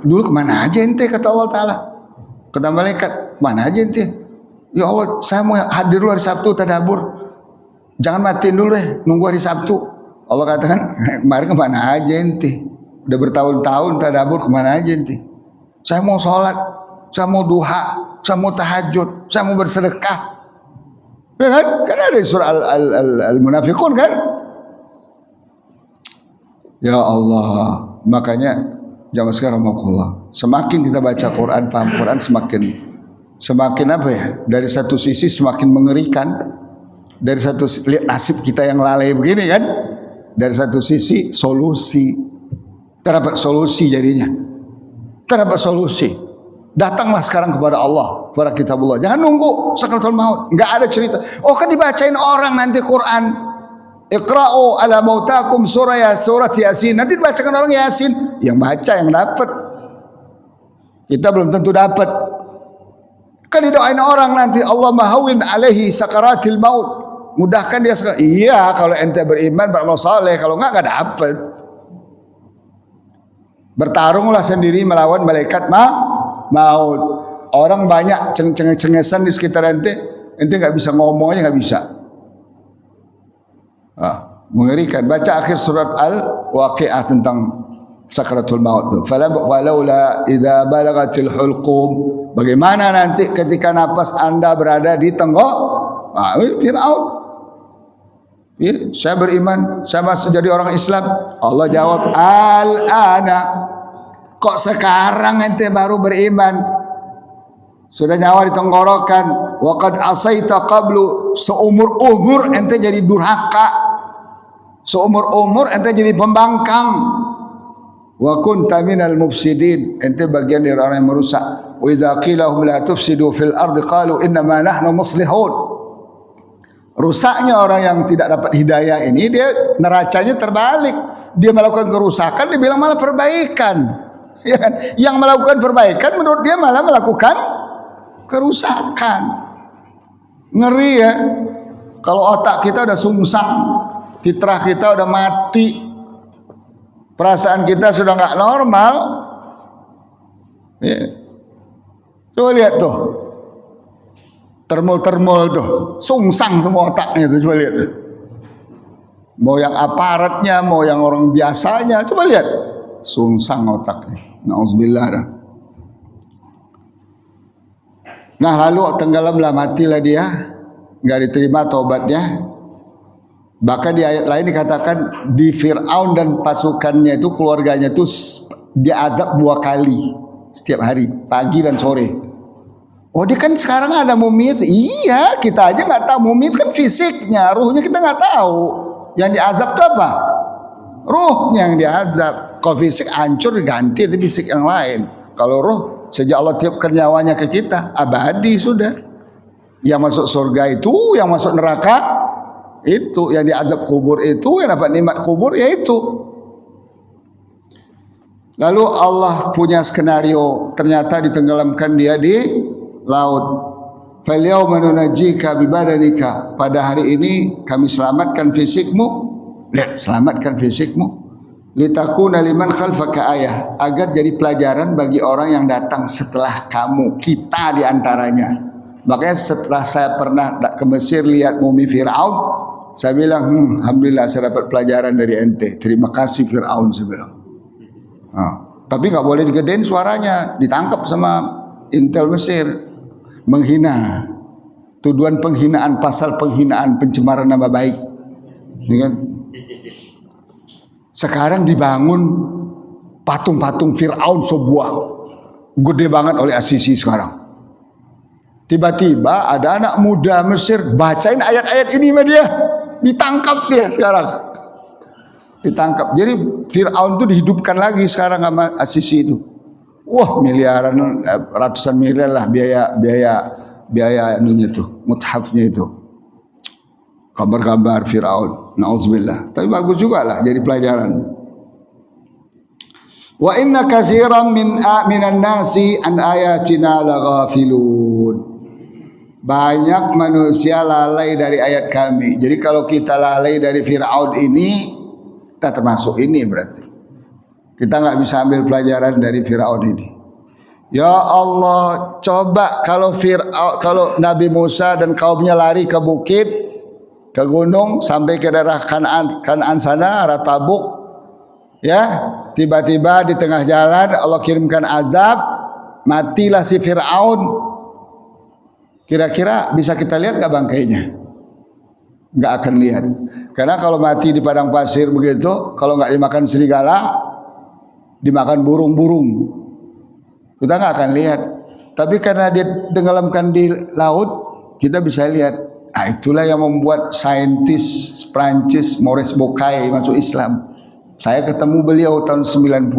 Dulu kemana aja ente, kata Allah Ta'ala, kata malaikat, kemana aja ente? Ya Allah saya mau hadir dulu hari Sabtu tadabur, jangan matiin dulu nunggu hari Sabtu. Allah katakan kemarin kemana aja ente, udah bertahun-tahun tadabur, kemana aja ente? Saya mau sholat, saya mau duha, saya mau tahajud, saya mau bersedekah. Ya kan? Kan ada di surah Al-Munafiqun kan? Ya Allah, makanya zaman sekarang semakin kita baca Quran, paham Quran, semakin apa ya? Dari satu sisi semakin mengerikan. Dari satu lihat nasib kita yang lalai begini kan? Dari satu sisi solusi. Terdapat solusi jadinya. Terdapat solusi. Datanglah sekarang kepada Allah, kepada kitabullah. Jangan nunggu sakaratul maut. Enggak ada cerita. Oh kan dibacain orang nanti Quran. Iqra'u ala mautakum surat Yasin. Nanti dibacakan orang Yasin. Yang baca yang dapat. Kita belum tentu dapat. Kan didoain orang nanti, Allah mahawin alaihi sakaratil maut. Mudahkan dia sekarang. Iya, kalau ente beriman beramal saleh, kalau enggak dapat. Bertarunglah sendiri melawan malaikat maut. Orang banyak cengesan di sekitar ente enggak bisa ngomong aja, enggak bisa. Mengerikan. Baca akhir surat Al-Waqi'ah tentang sakaratul maut tu. Falaula idza balagatil hulqum. Bagaimana nanti ketika napas Anda berada di Fir'aun? Ya, saya beriman, saya masuk jadi orang Islam. Allah jawab, al-ana. Kok sekarang ente baru beriman? Sudah nyawa di tenggorokan. Wa qad asaita qablu. Seumur-umur ente jadi durhaka. Seumur-umur ente jadi pembangkang. Wa kunta minal mufsidin. Ente bagian dari orang yang merusak. Wa idza qila hum la tufsidu fil ardi qalu innama nahnu muslihun. Rusaknya orang yang tidak dapat hidayah ini, dia neracanya terbalik. Dia melakukan kerusakan, dia bilang malah perbaikan. Ya kan? Yang melakukan perbaikan menurut dia malah melakukan kerusakan. Ngeri ya. Kalau otak kita udah sungsang, fitrah kita udah mati, perasaan kita sudah nggak normal. Ya. Coba lihat tuh. Termul tuh, sungsang semua otaknya tuh, coba lihat. Mau yang aparatnya, mau yang orang biasanya, coba lihat. Sungsang otaknya. Nauzubillah dah. Nah lalu tenggelamlah, matilah dia, nggak diterima taubatnya. Bahkan di ayat lain dikatakan di Fir'aun dan pasukannya itu, keluarganya itu diazab 2 kali setiap hari, pagi dan sore. Oh dia kan sekarang ada mumi. Iya, kita aja nggak tahu. Mumi kan fisiknya, ruhnya kita nggak tahu. Yang diazab itu apa? Ruhnya yang diazab. Kalau fisik hancur diganti, itu fisik yang lain. Kalau ruh sejak Allah tiupkan nyawanya ke kita, abadi sudah. Yang masuk surga itu, yang masuk neraka itu, yang diazab kubur itu, yang dapat nikmat kubur ya itu. Lalu Allah punya skenario, ternyata ditenggelamkan dia di laut. Falyawma nunajjika bibadanika. Pada hari ini kami selamatkan fisikmu. Lihat, selamatkan fisikmu. Litakuna liman khalfaka ayah, agar jadi pelajaran bagi orang yang datang setelah kamu, kita diantaranya. Makanya setelah saya pernah ke Mesir lihat mumi Fir'aun, saya bilang, alhamdulillah saya dapat pelajaran dari ente. Terima kasih Fir'aun, saya bilang. Tapi nggak boleh digedein suaranya, ditangkap sama Intel Mesir. Menghina, tuduhan penghinaan, pasal penghinaan, pencemaran nama baik. Ya kan? Sekarang dibangun patung-patung Fir'aun sebuah gede banget oleh Asisi sekarang. Tiba-tiba ada anak muda Mesir bacain ayat-ayat ini sama dia, ditangkap dia sekarang. ditangkap. Jadi Fir'aun itu dihidupkan lagi sekarang sama As-Sisi itu. Wah, miliaran, ratusan miliar lah biaya anunya tuh, muthafnya itu. Kabar-kabar Fir'aun, na'udzubillah. Tapi bagus juga lah jadi pelajaran. Wa inna katsiran minan nasi an ayatina laghafilun. Banyak manusia lalai dari ayat kami. Jadi kalau kita lalai dari Fir'aun ini, kita termasuk ini berarti. Kita nggak bisa ambil pelajaran dari Fir'aun ini. Ya Allah, coba kalau kalau Nabi Musa dan kaumnya lari ke bukit, ke gunung sampai ke daerah Kanaan sana, arah Tabuk, ya, tiba-tiba di tengah jalan Allah kirimkan azab, matilah si Fir'aun. Kira-kira bisa kita lihat nggak bangkainya? Nggak akan lihat. Karena kalau mati di padang pasir begitu, kalau nggak dimakan serigala, dimakan burung-burung, kita nggak akan lihat. Tapi karena dia tenggelamkan di laut, kita bisa lihat. Nah, itulah yang membuat saintis Prancis Maurice Bucaille masuk Islam. Saya ketemu beliau tahun 96.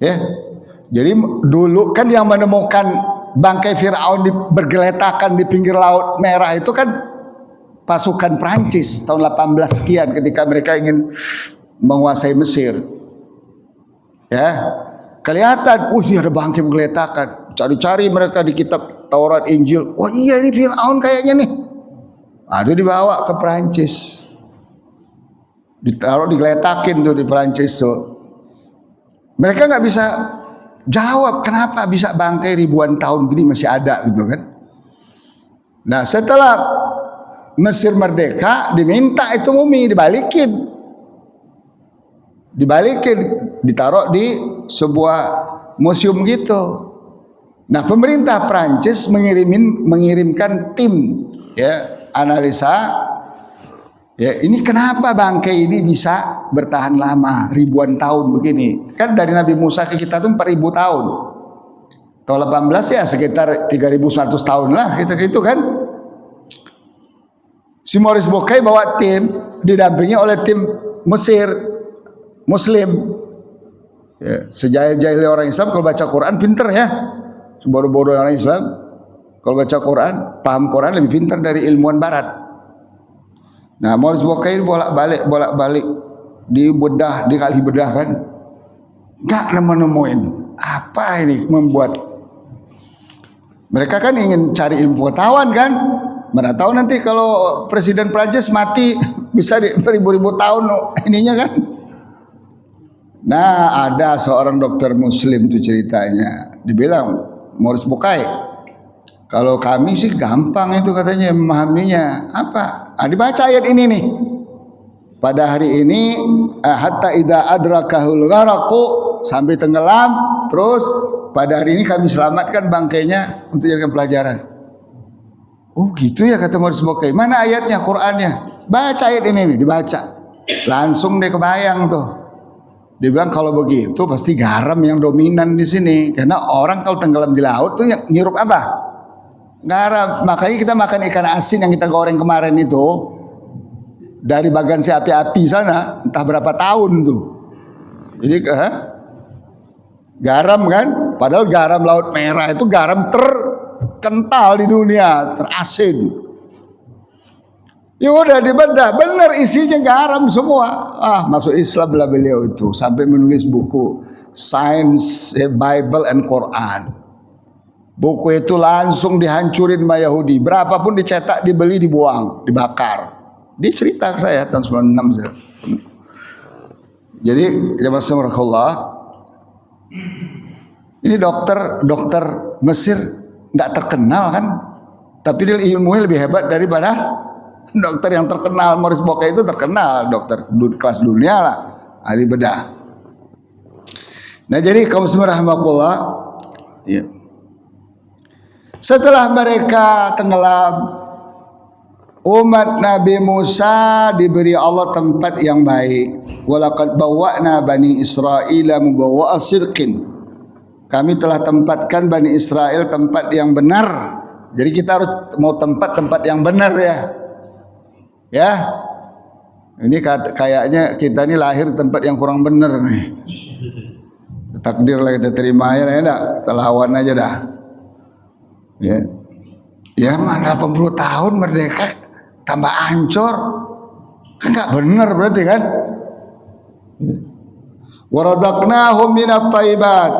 Ya. Jadi dulu kan yang menemukan bangkai Fir'aun bergeletakan di pinggir laut Merah itu kan pasukan Prancis tahun 18 sekian ketika mereka ingin menguasai Mesir. Ya, kelihatan, ada bangkai bergeletakan. Cari-cari mereka di kitab Taurat Injil. Wah iya ini Fir'aun kayaknya nih. Ada dibawa ke Prancis. Ditaruh digeletakin tuh di Prancis tuh. Mereka nggak bisa jawab kenapa bisa bangkai ribuan tahun gini masih ada gitu kan. Nah setelah Mesir merdeka diminta itu mumi dibalikin, ditaruh di sebuah museum gitu. Nah pemerintah Prancis mengirimkan tim ya analisa. Ya, ini kenapa bangkai ini bisa bertahan lama ribuan tahun begini? Kan dari Nabi Musa ke kita tuh 4000 tahun. Tahun 18 ya sekitar 3100 tahun lah gitu kan. Si Maurice Bucaille bawa tim didampingi oleh tim Mesir Muslim. Ya, sejahil-jahil orang Islam kalau baca Quran pinter ya. Sebodoh-bodoh orang Islam kalau baca Quran, paham Quran lebih pintar dari ilmuwan barat. Nah, Maurice Bucaille bolak-balik dikali bedah kan, nggak nemuin apa ini membuat mereka kan ingin cari ilmu pengetahuan kan, mana tahu nanti kalau Presiden Prancis mati bisa beribu-ribu tahun ininya kan. Nah, ada seorang dokter Muslim tuh ceritanya, dibilang Maurice Bucaille, kalau kami sih gampang itu katanya memahaminya. Apa? Dibaca ayat ini nih. Pada hari ini hatta idza adrakahul gharaqu, sampai tenggelam, terus pada hari ini kami selamatkan bangkainya untuk jadikan pelajaran. Oh gitu ya kata Maurice Bucaille. Mana ayatnya, Qur'annya? Baca ayat ini nih, dibaca. Langsung dia kebayang tuh. Dia bilang kalau begitu pasti garam yang dominan di sini. Karena orang kalau tenggelam di laut tuh ngirup apa? Garam. Makanya kita makan ikan asin yang kita goreng kemarin itu dari bagian si api-api sana entah berapa tahun tuh. Jadi garam kan, padahal garam Laut Merah itu garam terkental di dunia, terasin. Ya udah dibedah, benar isinya garam semua. Masuk Islam lah beliau itu sampai menulis buku Science, Bible and Quran. Buku itu langsung dihancurin sama Yahudi. Berapapun dicetak, dibeli, dibuang, dibakar. Dia cerita ke saya tahun 96. Jadi, jemaah subhanallah, ini dokter Mesir tidak terkenal kan, tapi dia ilmunya lebih hebat daripada dokter yang terkenal. Maurice Bucaille itu terkenal, dokter kelas dunia lah, ahli bedah. Nah jadi kaum muslimin rahimakumullah, ya. Setelah mereka tenggelam, umat Nabi Musa diberi Allah tempat yang baik. Walaqad bawwa'na bani Israila mubawwa'a sidqin. Kami telah tempatkan Bani Israel tempat yang benar. Jadi kita harus mau tempat yang benar ya. Ya. Ini kayaknya kita ini lahir tempat yang kurang benar nih. Takdir lah kita terima ya enggak, kita lawan aja dah. Ya. Ya mana 80 tahun merdeka tambah ancur. Kan enggak benar berarti kan? Wa razaqnahum minat thayyibat.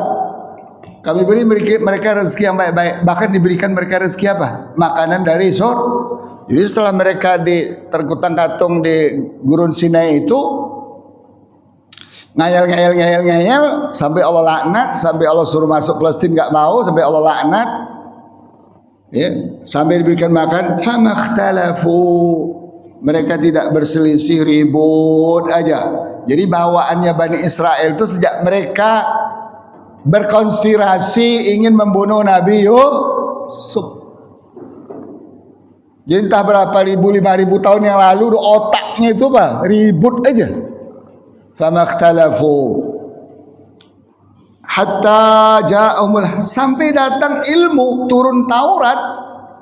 Kami beri mereka rezeki yang baik-baik, bahkan diberikan mereka rezeki apa? Makanan dari surga. Jadi setelah mereka terkutang-katung di gurun Sinai itu ngayal sampai Allah laknat, sampai Allah suruh masuk Palestina enggak mau, sampai Allah laknat. Ya, sampai diberikan makan, famakhtalafu. Mereka tidak berselisih, ribut aja. Jadi bawaannya Bani Israel itu sejak mereka berkonspirasi ingin membunuh Nabi Yusuf. Jadi entah berapa ribu, 5.000 tahun yang lalu otaknya itu apa? Ribut aja. Famakhtalafu hatta ja'umul, sampai datang ilmu, turun Taurat,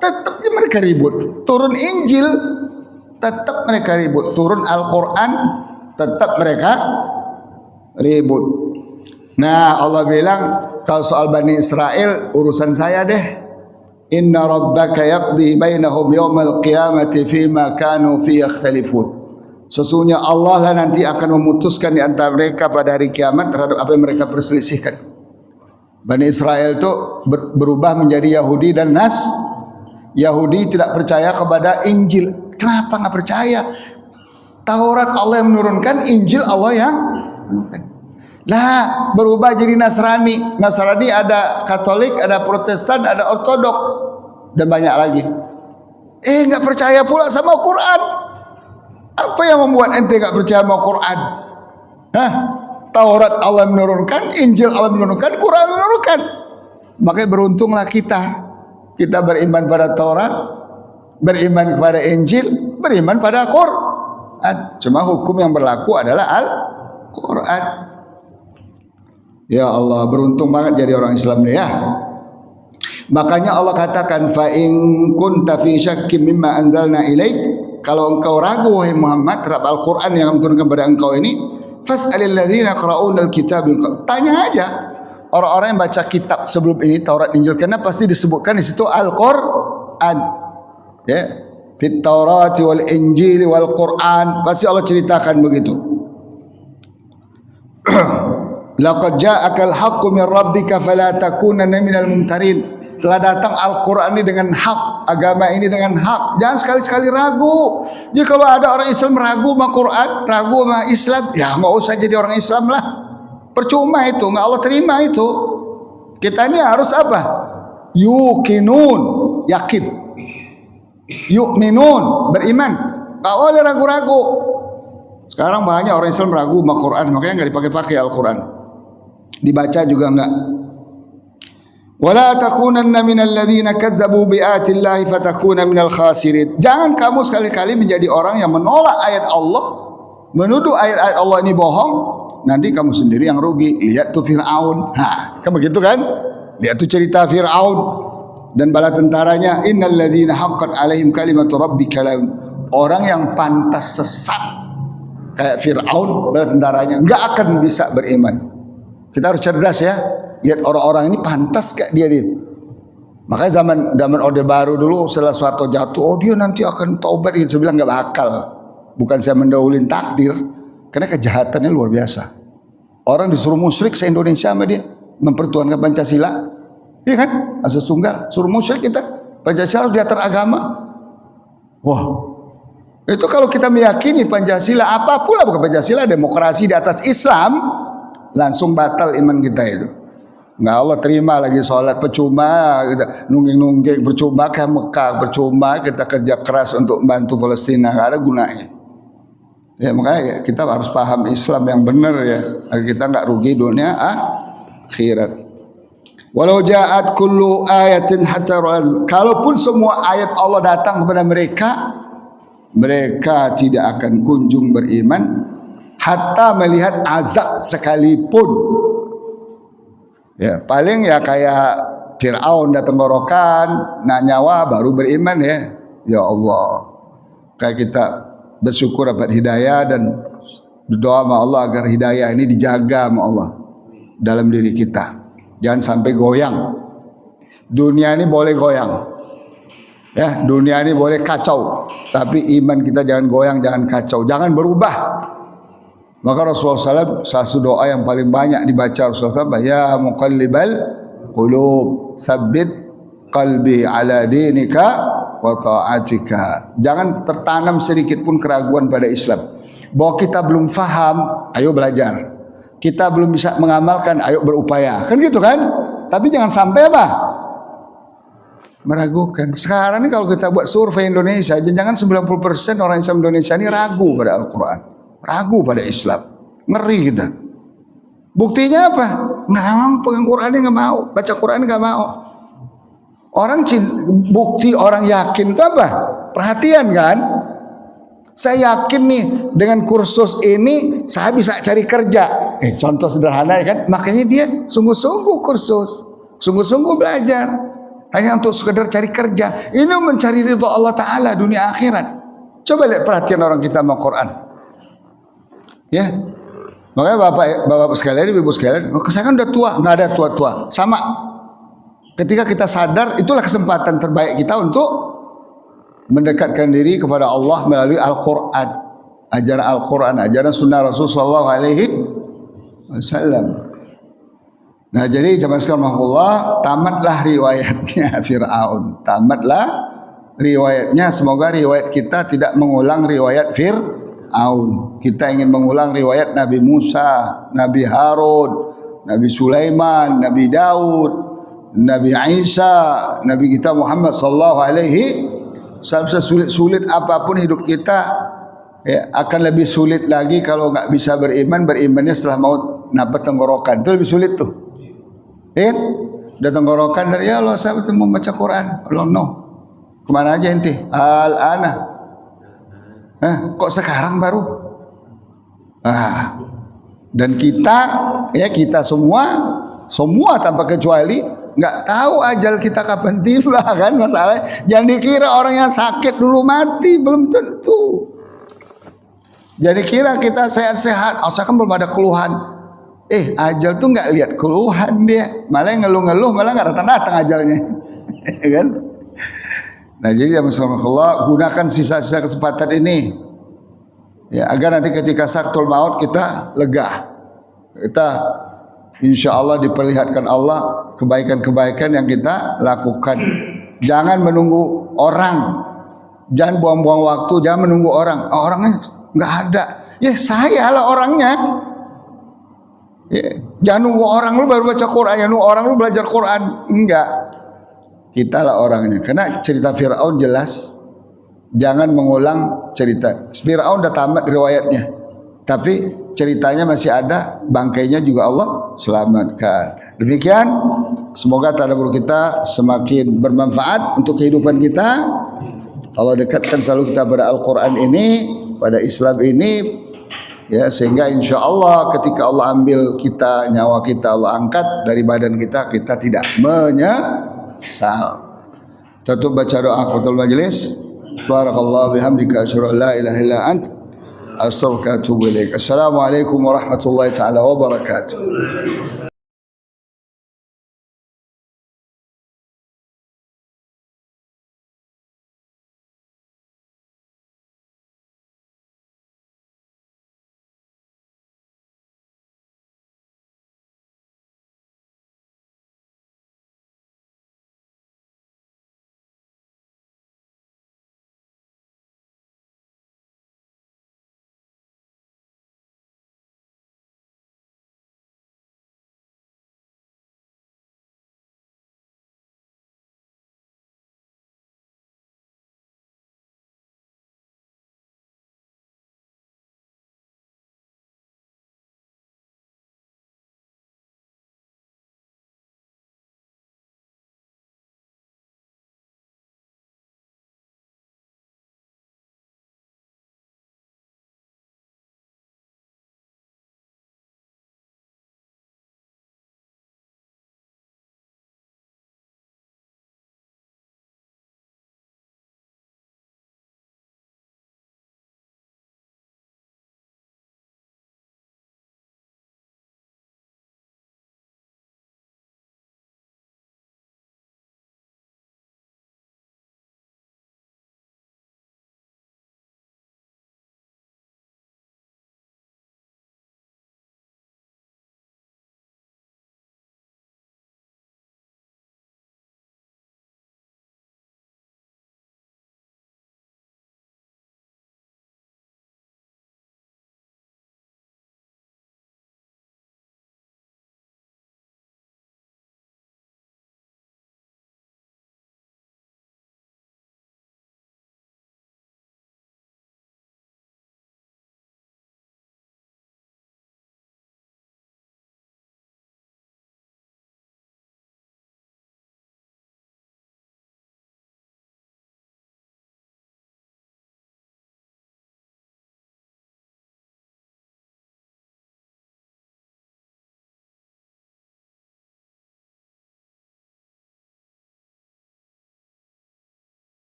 tetapnya mereka ribut. Turun Injil, tetap mereka ribut. Turun Al-Quran, tetap mereka ribut. Nah, Allah bilang kalau soal Bani Israel urusan saya deh. Inna rabbaka yaqdi bainahum yawmal qiyamati fima kanu fi yakhtalifun. Sesungguhnya Allah lah nanti akan memutuskan di antara mereka pada hari kiamat terhadap apa yang mereka perselisihkan. Bani Israel itu berubah menjadi Yahudi dan Yahudi tidak percaya kepada Injil. Kenapa nggak percaya? Taurat Allah yang menurunkan, Injil Allah yang menurunkan. Lah berubah jadi Nasrani. Nasrani ada Katolik, ada Protestan, ada Ortodok dan banyak lagi. Nggak percaya pula sama Quran. Apa yang membuat ente nggak percaya sama Quran? Taurat Allah menurunkan, Injil Allah menurunkan, Quran menurunkan. Makanya beruntunglah kita. Kita beriman pada Taurat, beriman kepada Injil, beriman pada Quran. Cuma hukum yang berlaku adalah Al-Quran. Ya Allah, beruntung banget jadi orang Islam ni ya. Makanya Allah katakan fa in kunta fi syakkin mimma anzalna ilaik, kalau engkau ragu wahai Muhammad terhadap Al-Qur'an yang kami turunkan kepada engkau ini, fas'alil ladzina qara'una al-kitab, tanya aja orang-orang yang baca kitab sebelum ini, Taurat, Injil, karena pasti disebutkan di situ Al-Qur'an. Ya, fit Taurati wal Injil wal Qur'an, pasti Allah ceritakan begitu. Laqad ja'akal haqqu min rabbika fala takunanna minal mumtarin. Telah datang Al-Quran ini dengan hak, agama ini dengan hak. Jangan sekali-sekali ragu. Jadi kalau ada orang Islam ragu sama Quran, ragu sama Islam, ya nggak usah jadi orang Islam lah. Percuma itu, nggak Allah terima itu. Kita ini harus apa? Yuqinun, yakin. Yu'minun, beriman. Nggak boleh ragu-ragu. Sekarang banyak orang Islam ragu sama Quran, makanya nggak dipakai-pakai Al-Quran. Dibaca juga enggak. Wala takunanna minal ladzina kadzdzabu bi'atillahi fatakuna minal khasirin. Jangan kamu sekali-kali menjadi orang yang menolak ayat Allah, menuduh ayat-ayat Allah ini bohong, nanti kamu sendiri yang rugi. Lihat tuh Firaun. Kan begitu kan? Lihat tuh cerita Firaun dan bala tentaranya. Innal ladzina haqqat 'alaihim kalimatu rabbika la, orang yang pantas sesat kayak Firaun, bala tentaranya enggak akan bisa beriman. Kita harus cerdas ya. Lihat orang-orang ini pantas gak dia. Makanya zaman Orde Baru dulu setelah Soeharto jatuh, dia nanti akan taubat. Saya bilang gak bakal. Bukan saya mendahuluin takdir, karena kejahatannya luar biasa. Orang disuruh musyrik se-Indonesia sama dia, mempertuhankan Pancasila. Iya kan? Asas tunggal, suruh musyrik kita. Pancasila harus diatur agama. Wah, itu kalau kita meyakini Pancasila, apa pula bukan Pancasila, demokrasi di atas Islam, langsung batal iman kita itu. Nggak Allah terima lagi sholat, percuma kita nungging-nungging, percuma ke Mekah, percuma kita kerja keras untuk membantu Palestina, nggak ada gunanya. Ya makanya kita harus paham Islam yang benar ya, agar kita nggak rugi dunia akhirat. Walau ja'at kullu ayatin hatta, kalaupun semua ayat Allah datang kepada mereka, mereka tidak akan kunjung beriman hatta melihat azab sekalipun. Ya, paling ya kayak Fir'aun datang tenggorokan, nak nyawa baru beriman ya. Ya Allah. Kayak kita bersyukur dapat hidayah dan berdoa sama Allah agar hidayah ini dijaga sama Allah dalam diri kita. Jangan sampai goyang. Dunia ini boleh goyang, ya, dunia ini boleh kacau, tapi iman kita jangan goyang, jangan kacau, jangan berubah. Maka Rasulullah SAW, satu doa yang paling banyak dibaca Rasulullah SAW, ya muqallibal qulub sabbit qalbi ala dinika wa ta'atika. Jangan tertanam sedikit pun keraguan pada Islam. Bahwa kita belum faham, ayo belajar. Kita belum bisa mengamalkan, ayo berupaya. Kan gitu kan? Tapi jangan sampai apa? Meragukan. Sekarang ini kalau kita buat survei Indonesia, jangan 90% orang Islam Indonesia ini ragu pada Al-Quran, ragu pada Islam. Ngeri kita. Buktinya apa? Nggak mau pegang Quran, nggak mau baca Quran, nggak mau. Bukti orang yakin itu apa? Perhatian kan? Saya yakin nih dengan kursus ini saya bisa cari kerja. Contoh sederhana ya kan? Makanya dia sungguh-sungguh kursus, sungguh-sungguh belajar. Hanya untuk sekedar cari kerja. Ini mencari ridha Allah Ta'ala dunia akhirat. Coba lihat perhatian orang kita sama Quran. Ya, makanya bapak sekalian, ibu sekalian, saya kan udah tua, nggak ada tua-tua. Sama. Ketika kita sadar, itulah kesempatan terbaik kita untuk mendekatkan diri kepada Allah melalui Al-Quran, ajaran Al-Quran, ajaran Sunnah Rasulullah SAW. Nah, jadi zaman sekarang Allah, tamatlah riwayatnya Fir'aun, tamatlah riwayatnya. Semoga riwayat kita tidak mengulang riwayat Fir'aun. Kita ingin mengulang riwayat Nabi Musa, Nabi Harun, Nabi Sulaiman, Nabi Daud, Nabi Isa, Nabi kita Muhammad sallallahu alaihi wasallam. Sulit apapun hidup kita, ya, akan lebih sulit lagi kalau nggak bisa berimannya setelah maut napas tenggorokan. Itu lebih sulit tuh. Udah tenggorokan dari ya Allah, saya mau baca Quran. Allah no. Kemana aja ente? Al-ana. Kok sekarang baru? Dan kita, ya kita semua tanpa kecuali nggak tahu ajal kita kapan tiba kan masalahnya. Jangan dikira orang yang sakit dulu mati, belum tentu. Jadi kira kita sehat-sehat, saya kan belum ada keluhan. Ajal tuh nggak lihat keluhan dia, malah yang ngeluh-ngeluh malah nggak datang-datang ajalnya, kan? Nah jadi ya Allah, gunakan sisa-sisa kesempatan ini, ya agar nanti ketika saktul maut kita lega, kita insya Allah diperlihatkan Allah kebaikan-kebaikan yang kita lakukan. Jangan menunggu orang, jangan buang-buang waktu, jangan menunggu orang. Orangnya nggak ada, ya saya lah orangnya. Ya, jangan nunggu orang lu baru baca Quran, ya nunggu orang lu belajar Quran. Enggak, kita lah orangnya. Karena cerita Fir'aun jelas, jangan mengulang cerita. Fir'aun udah tamat riwayatnya, tapi ceritanya masih ada, bangkainya juga Allah selamatkan. Demikian, semoga tadabbur kita semakin bermanfaat untuk kehidupan kita. Allah dekatkan selalu kita pada Al-Quran ini, pada Islam ini, ya, sehingga insya Allah ketika Allah ambil kita, nyawa kita Allah angkat dari badan kita, kita tidak menyesal. Tutup baca doa qurtul majlis. Barakallahu bihamdika asyhadu an la ilaha illa ant astaghfiruka wa atubu ilaik. Assalamualaikum warahmatullahi taala wabarakatuh.